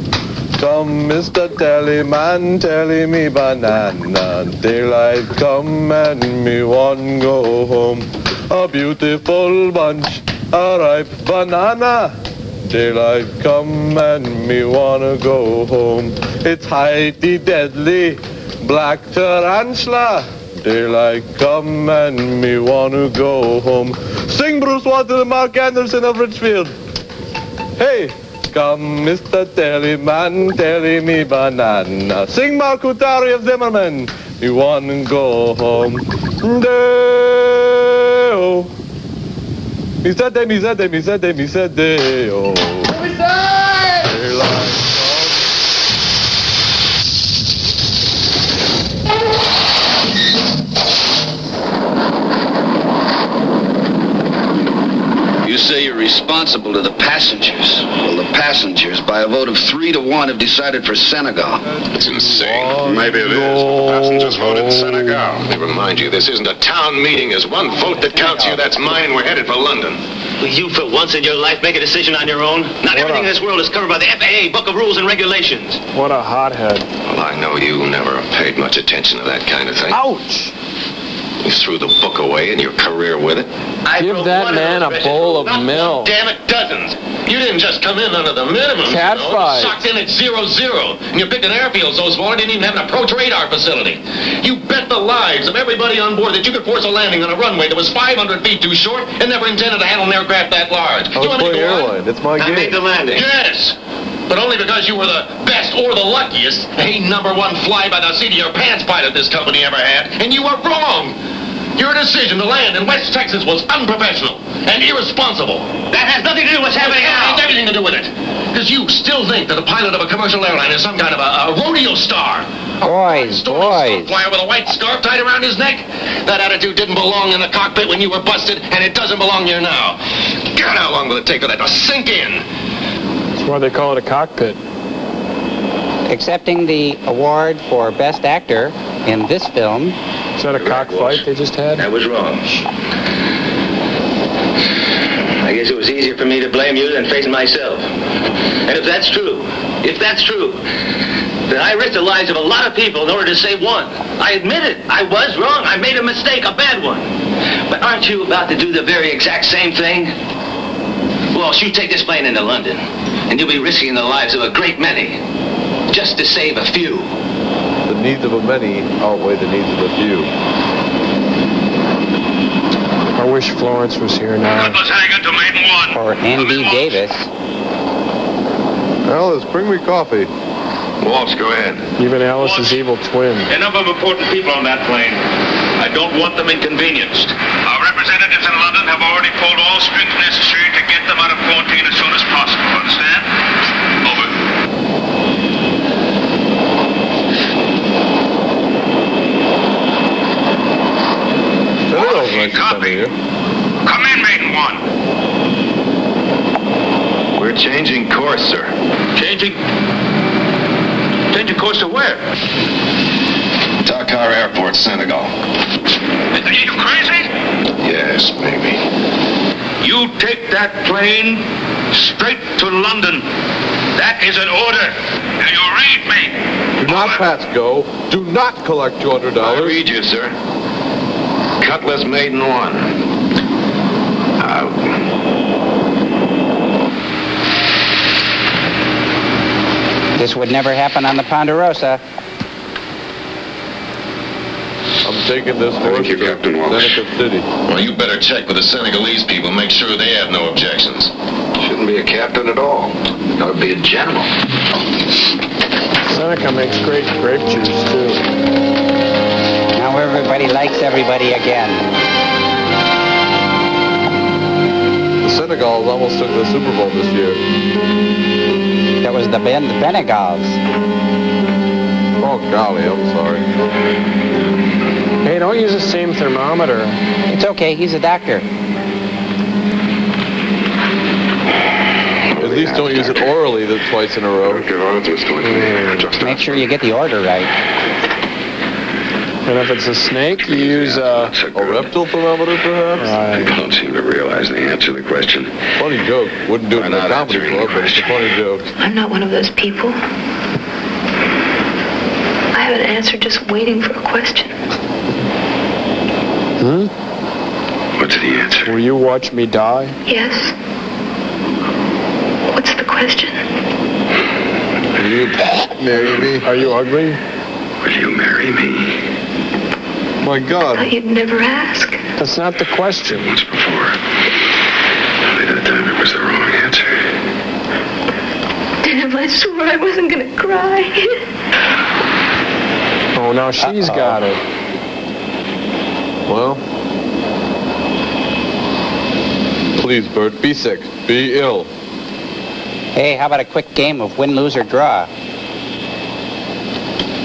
Come, Mr. Tallyman, telly me banana. Daylight come and me want go home. A beautiful bunch, a ripe banana. Daylight come and me wanna go home. It's Heidi Deadly, black tarantula. Daylight come and me wanna go home. Sing Bruce Water, Mark Anderson of Richfield. Hey, come Mr. Tellyman, telly me banana. Sing Mark Utari of Zimmerman. Me wanna go home. Day-o. Me said they, me said they, me said they, me said they, oh. Daylight. You say you're responsible to the passengers. Well, the passengers, by a vote of 3-1, have decided for Senegal. It's insane. Maybe it is. The passengers voted Senegal. Let me remind you, this isn't a town meeting. There's one vote that counts here. That's mine, and we're headed for London. Will you, for once in your life, make a decision on your own? Not everything in this world is covered by the FAA Book of Rules and Regulations. What a hothead. Well, I know you never paid much attention to that kind of thing. Ouch! You threw the book away and your career with it. Give that man a bowl of milk. Damn it, dozens. You didn't just come in under the minimum. Cat fight. You sucked in at 0-0. And you picked an airfield so small it didn't even have an approach radar facility. You bet the lives of everybody on board that you could force a landing on a runway that was 500 feet too short and never intended to handle an aircraft that large. I was playing airline. It's my I game. made the landing. Yes. But only because you were the best or the luckiest, a #1 fly-by-the-seat-of-your-pants pilot this company ever had, and you were wrong. Your decision to land in West Texas was unprofessional. and irresponsible. That has nothing to do with what's happening It now. has everything to do with it. Because you still think that a pilot of a commercial airline is some kind of a rodeo star. Boys. Flyer with a white scarf tied around his neck? That attitude didn't belong in the cockpit when you were busted, and it doesn't belong here now. God, how long will it take for that to sink in? That's why they call it a cockpit. Accepting the award for Best Actor in this film. Is that a cockfight they just had? That was wrong. I guess it was easier for me to blame you than face myself. And if that's true, then I risked the lives of a lot of people in order to save one. I admit it. I was wrong. I made a mistake, a bad one. But aren't you about to do the very exact same thing? Walsh, you take this plane into London, and you'll be risking the lives of a great many just to save a few. The needs of a many outweigh the needs of a few. I wish Florence was here now. For Andy Davis. Alice, bring me coffee. Walsh, go ahead. Even Alice's evil twin. Enough of important people on that plane. I don't want them inconvenienced. Our representatives in London have already pulled all strings necessary to get them out of quarantine as soon as possible. Understand? Over. Copy. Come in, Maiden One. We're changing course, sir. Changing course to where? Dakar Airport, Senegal. Are you crazy? Yes, maybe. You take that plane straight to London. That is an order. Do you read me? Do not pass go. Do not collect $200. I read you, sir. Cutlass Maiden One. Out. This would never happen on the Ponderosa. I'm taking this Thank you, Captain Walsh. Seneca City. Well, you better check with the Senegalese people. Make sure they have no objections. Shouldn't be a captain at all. Ought to be a general. Seneca makes great grape juice, too. Now everybody likes everybody again. The Senegals almost took the Super Bowl this year. That was the Benegals. Oh, golly, I'm sorry. Hey, don't use the same thermometer. It's okay, he's a doctor. At least don't use it orally twice in a row. Make sure you get the order right. And if it's a snake, you use a rectal thermometer, perhaps? People don't seem to realize the answer to the question. Funny joke. Wouldn't do it in a comedy club, but it's a funny joke. I'm not one of those people. I have an answer just waiting for a question. What's the answer? Will you watch me die? Yes. What's the question? Will you marry me? Are you ugly? Will you marry me? My God. I thought you'd never ask. That's not the question. Once before. Only that time it was the wrong answer. Damn, I swore I wasn't gonna cry. Oh, now she's got it. Well, please, Bert, be sick. Be ill. Hey, how about a quick game of win, lose, or draw?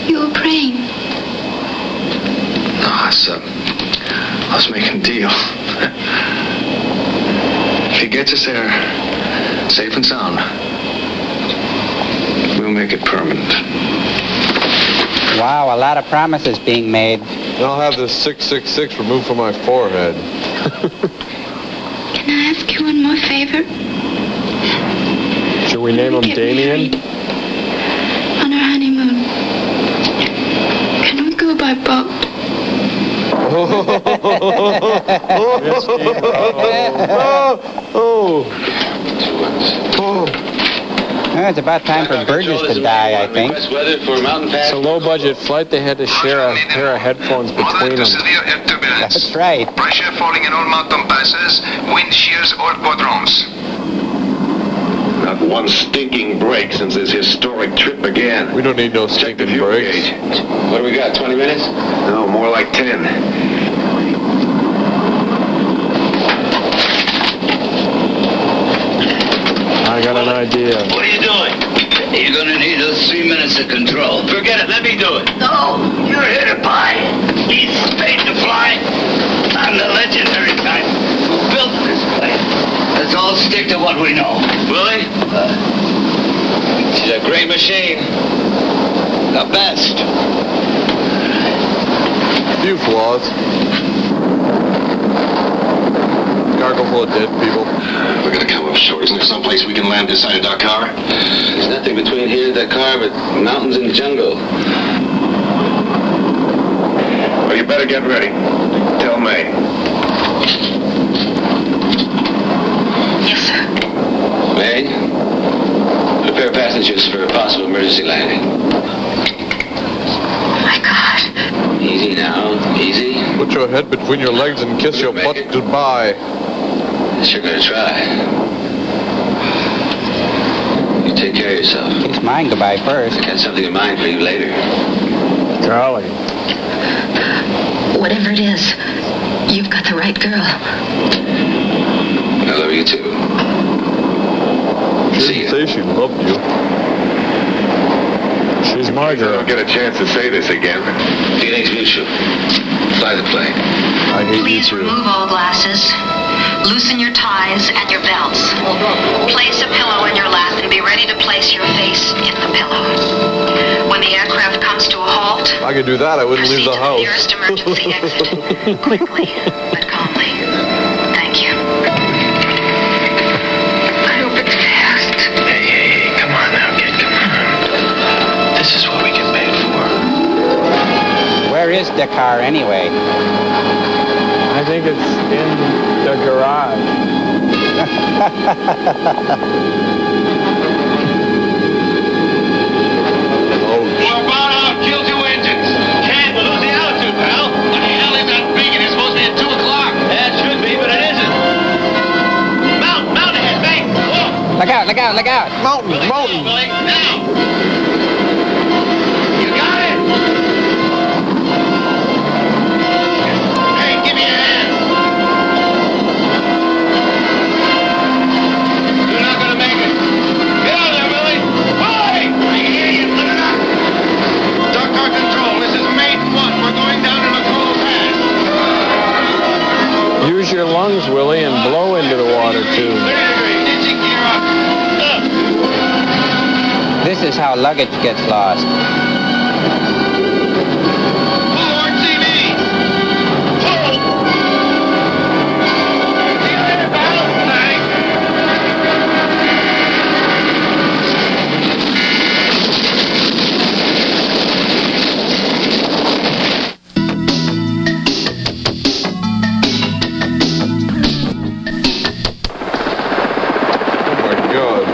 You were praying. No, I was making a deal. If he gets us there, safe and sound, we'll make it permanent. Wow, a lot of promises being made. And I'll have this 666 removed from my forehead. Can I ask you one more favor? Should we name him Damien? On our honeymoon, can we go by boat? It's about time for Burgess to die, I think. It's a low-budget flight. They had to share a pair of headphones between them. That's right. Pressure falling in all mountain passes. Wind shears all quadrants. Not one stinking break since this historic trip began. We don't need no stinking breaks. What do we got, 20 minutes? No, more like 10. I got an idea. What are you doing? You're gonna need those 3 minutes of control. Forget it. Let me do it. No, you're here to buy. He's paid to fly. I'm the legendary type who built this plane. Let's all stick to what we know. Willie? She's a great machine. The best. Few flaws. Cargo full of dead people. We're gonna come up short. Isn't there someplace we can land this side of Dakar? There's nothing between here and Dakar but mountains and jungle. Well, you better get ready. Tell May. Yes, sir. May, prepare passengers for a possible emergency landing. Oh, my God. Easy now, easy. Put your head between your legs and kiss your butt goodbye. Sure gonna try. You take care of yourself. Kiss mine goodbye first. I got something in mind for you later. Golly. Whatever it is, you've got the right girl. I love you too. She didn't say she loved you. She's my I girl. don't get a chance to say this again. Feelings mutual. Fly the plane. I hate Please you too. remove all glasses. Loosen your ties and your belts. Place a pillow in your lap and be ready to place your face in the pillow. When the aircraft comes to a halt, If I could do that, I wouldn't leave the house. nearest emergency exit. Quickly, but calmly. Thank you. I hope it's fast. Hey, come on now, kid, come on. This is what we get paid for. Where is Dakar anyway? I think it's in the garage. We're about out. Kill 2 engines. Can't lose the altitude, pal. What the hell is that beacon? It's supposed to be at 2 o'clock. That should be, but it isn't. Mount ahead, bang. Whoa. Look out, look out, look out. Mountain, mountain. Willie, now. You got it? Hey, give me a hand. You're not gonna make it. Get out of there, Willie. Willie! I hear you. Put it up. Dakar Control, this is Maiden 1. We're going down to McCool Pass. Use your lungs, Willie, and blow into the water, too. 30 degrees. Engine gear up. This is how luggage gets lost. Forward CV. Hold. See you later, pal. Thanks. Oh my God.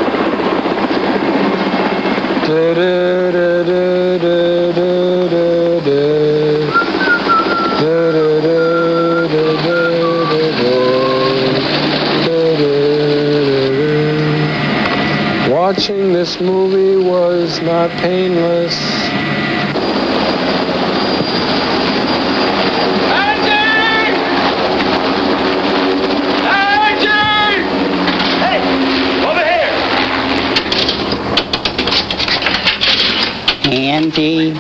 Watching this movie was not painless. Andy.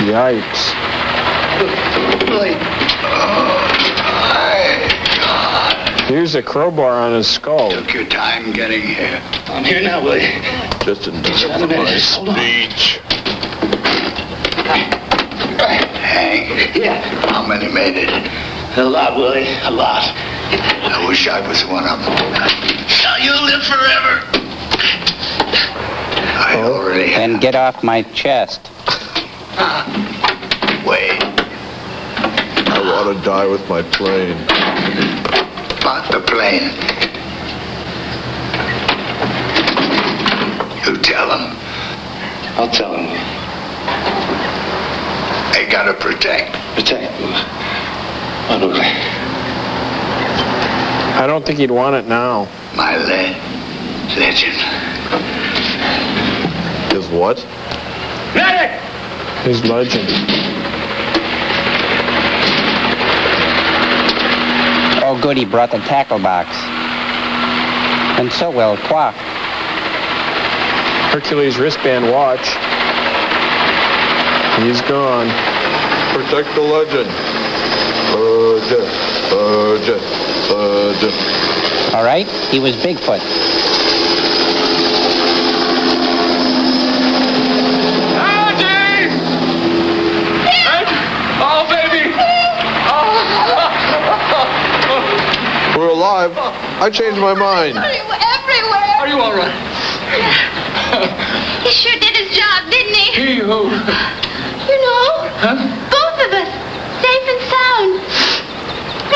Yikes. Here's a crowbar on his skull. Took your time getting here. I'm here now, Willie. Just in time for my speech. Hank. Yeah. How many made it? A lot, Willie. A lot. I wish I was one of them. Now you'll live forever. I already have. Then get off my chest. Wait. I want to die with my plane. About the plane. You tell him. I'll tell him. They gotta protect. Protect. What, Willie? I don't think he'd want it now. My legend. Is what? Medic! His legend. Oh, good, he brought the tackle box. And so well coiffed. Hercules wristband watch. He's gone. Protect the legend. All right, he was Bigfoot. Oh, baby! We're alive. I changed my mind. Everywhere. Are you all right? He sure did his job, didn't he? He who? You know, Huh? both of us, safe and sound.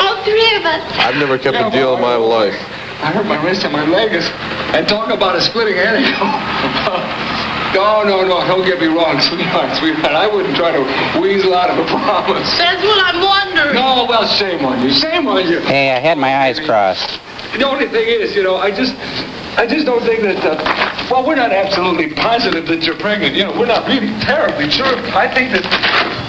All three of us. I've never kept a deal in my life. I hurt my wrist and my leg and talk about a splitting headache. No, don't get me wrong, sweetheart. I wouldn't try to weasel out of a promise. That's what I'm wondering. No, well, shame on you. Hey, I had my eyes crossed. The only thing is, I just don't think that, well, we're not absolutely positive that you're pregnant. We're not really terribly sure. I think that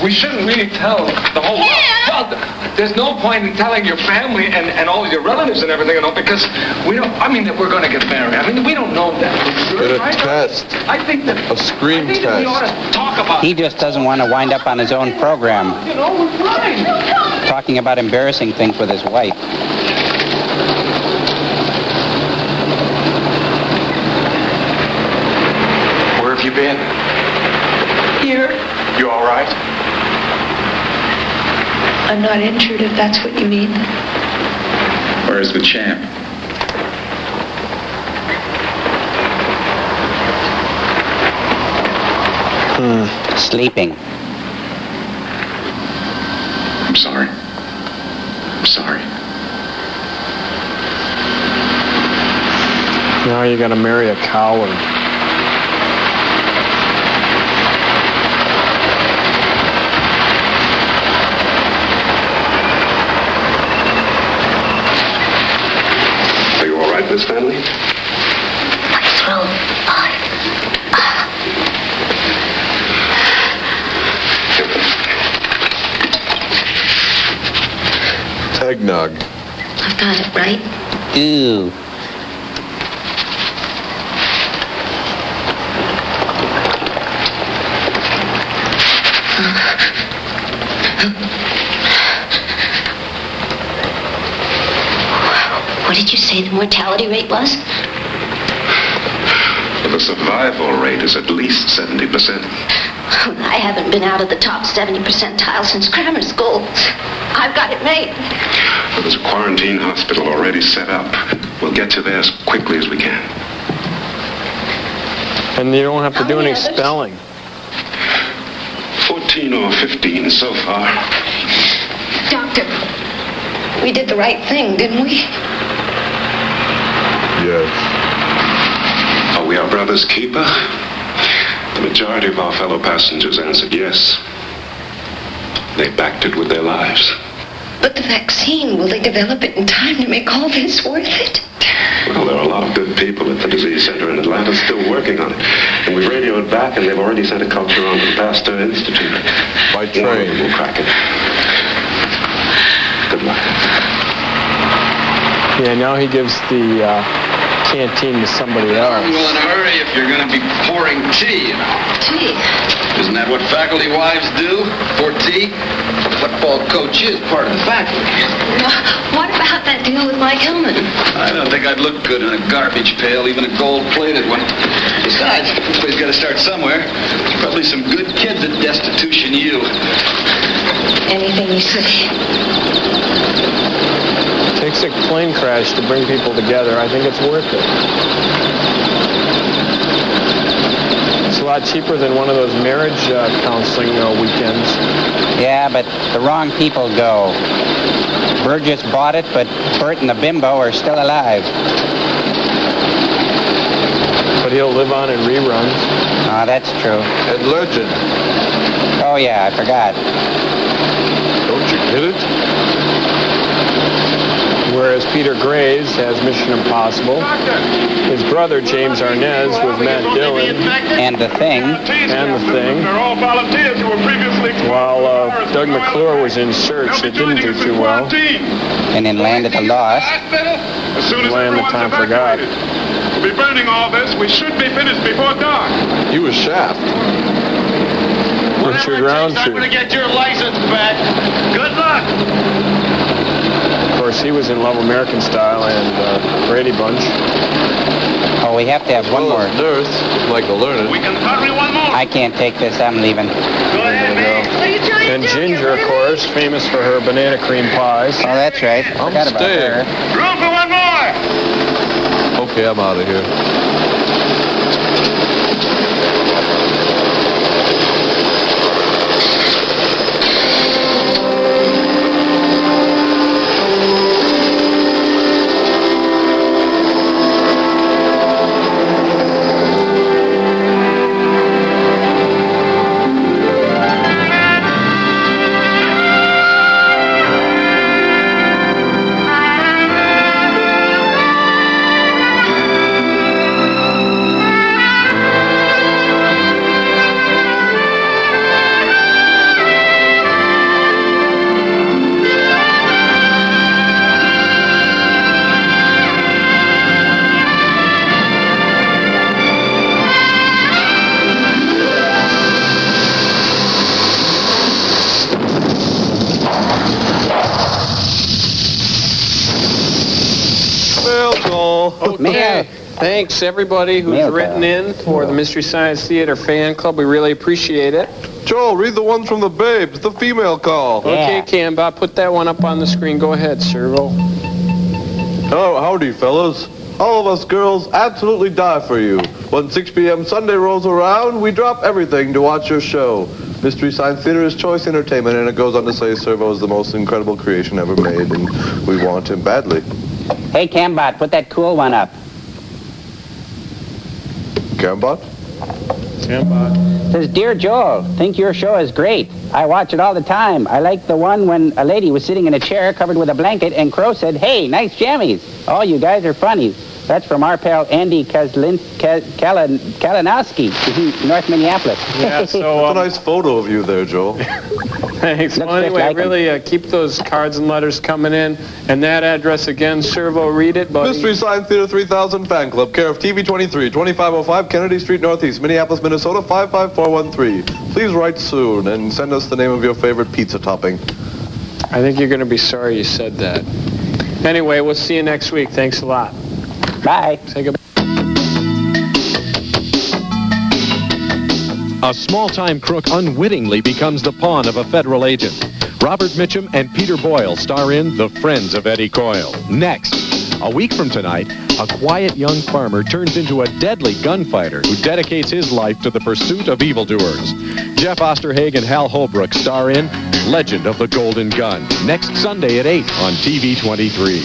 we shouldn't really tell the whole world. Well, there's no point in telling your family and all your relatives and everything, because we don't, that we're going to get married. We don't know that for sure. Get a test. I think that... A scream test. That we ought to talk about He just doesn't want to wind up on his own program, we're fine. talking about embarrassing things with his wife. Where have you been? Here. You all right? I'm not injured, if that's what you mean. Where's the champ? Sleeping. I'm sorry. Now you're gonna marry a coward. Are you all right, Miss Stanley? My throat. Eggnog. I've got it, right? Ooh. What did you say the mortality rate was? Well, the survival rate is at least 70%. I haven't been out of the top 70 percentile since grammar school. I've got it made. Well, there's a quarantine hospital already set up. We'll get you there as quickly as we can. And you don't have to do any others? spelling. 14 or 15 so far. Doctor, we did the right thing, didn't we? Yes. Are we our brother's keeper? The majority of our fellow passengers answered yes. They backed it with their lives. But the vaccine, will they develop it in time to make all this worth it? Well, there are a lot of good people at the disease center in Atlanta still working on it. And we radioed back, and they've already sent a culture on to the Pasteur Institute. By train. We'll crack it. Good luck. Yeah, now he gives the canteen to somebody else. Well, in a hurry if you're going to be pouring tea, Tea? Isn't that what faculty wives do? Pour tea? The football coach is part of the faculty. What about that deal with Mike Hillman? I don't think I'd look good in a garbage pail, even a gold-plated one. Besides, everybody's got to start somewhere. There's probably some good kids at Destitution U. Anything you say. Takes a plane crash to bring people together. I think it's worth it. It's a lot cheaper than one of those marriage counseling weekends. Yeah, but the wrong people go. Burgess bought it, but Bert and the bimbo are still alive. But he'll live on in reruns. Oh, that's true. And Legend. Oh, yeah, I forgot. Don't you get it? whereas Peter Graves has Mission Impossible. His brother, James Arnaz, with Matt Dillon. And The Thing. They're all volunteers who were previously... While Doug McClure was in Search, it didn't do too well. And in Land of the Lost. As soon as Land of Time Forgot. We'll be burning all this. We should be finished before dark. He was Shaft. Richard Roundtree. I'm going to get your license back. Good luck. Of course, he was in Love American Style and Brady Bunch. Oh, we have to have one more. Nurse, like to learn it. We can hurry one more. I can't take this. I'm leaving. Go ahead, man. What are you trying And to do? Ginger, of course, famous for her banana cream pies. Oh, that's right. I'm Forgot about staying. her. Room for one more. Okay, I'm out of here. Okay. Thanks, everybody who's written in for the Mystery Science Theater Fan Club. We really appreciate it. Joel, read the ones from the Babes, the female call. Okay, Camba, put that one up on the screen. Go ahead, Servo. Hello, howdy, fellas. All of us girls absolutely die for you. When 6 p.m. Sunday rolls around, we drop everything to watch your show. Mystery Science Theater is choice entertainment, and it goes on to say Servo is the most incredible creation ever made, and we want him badly. Hey, Cambot, put that cool one up. Cambot? Cambot. Says, Dear Joel, think your show is great. I watch it all the time. I like the one when a lady was sitting in a chair covered with a blanket and Crow said, hey, nice jammies. Oh, you guys are funny. That's from our pal Andy Kalinowski, North Minneapolis. Yeah, so... That's a nice photo of you there, Joel. Thanks. Well, anyway, really keep those cards and letters coming in. And that address again, Servo, read it, buddy. Mystery Science Theater 3000 Fan Club, care of TV 23, 2505 Kennedy Street Northeast, Minneapolis, Minnesota, 55413. Please write soon and send us the name of your favorite pizza topping. I think you're going to be sorry you said that. Anyway, we'll see you next week. Thanks a lot. Bye. Say goodbye. A small-time crook unwittingly becomes the pawn of a federal agent. Robert Mitchum and Peter Boyle star in The Friends of Eddie Coyle. Next, a week from tonight, a quiet young farmer turns into a deadly gunfighter who dedicates his life to the pursuit of evildoers. Jeff Osterhagen and Hal Holbrook star in Legend of the Golden Gun. Next Sunday at 8 on TV 23.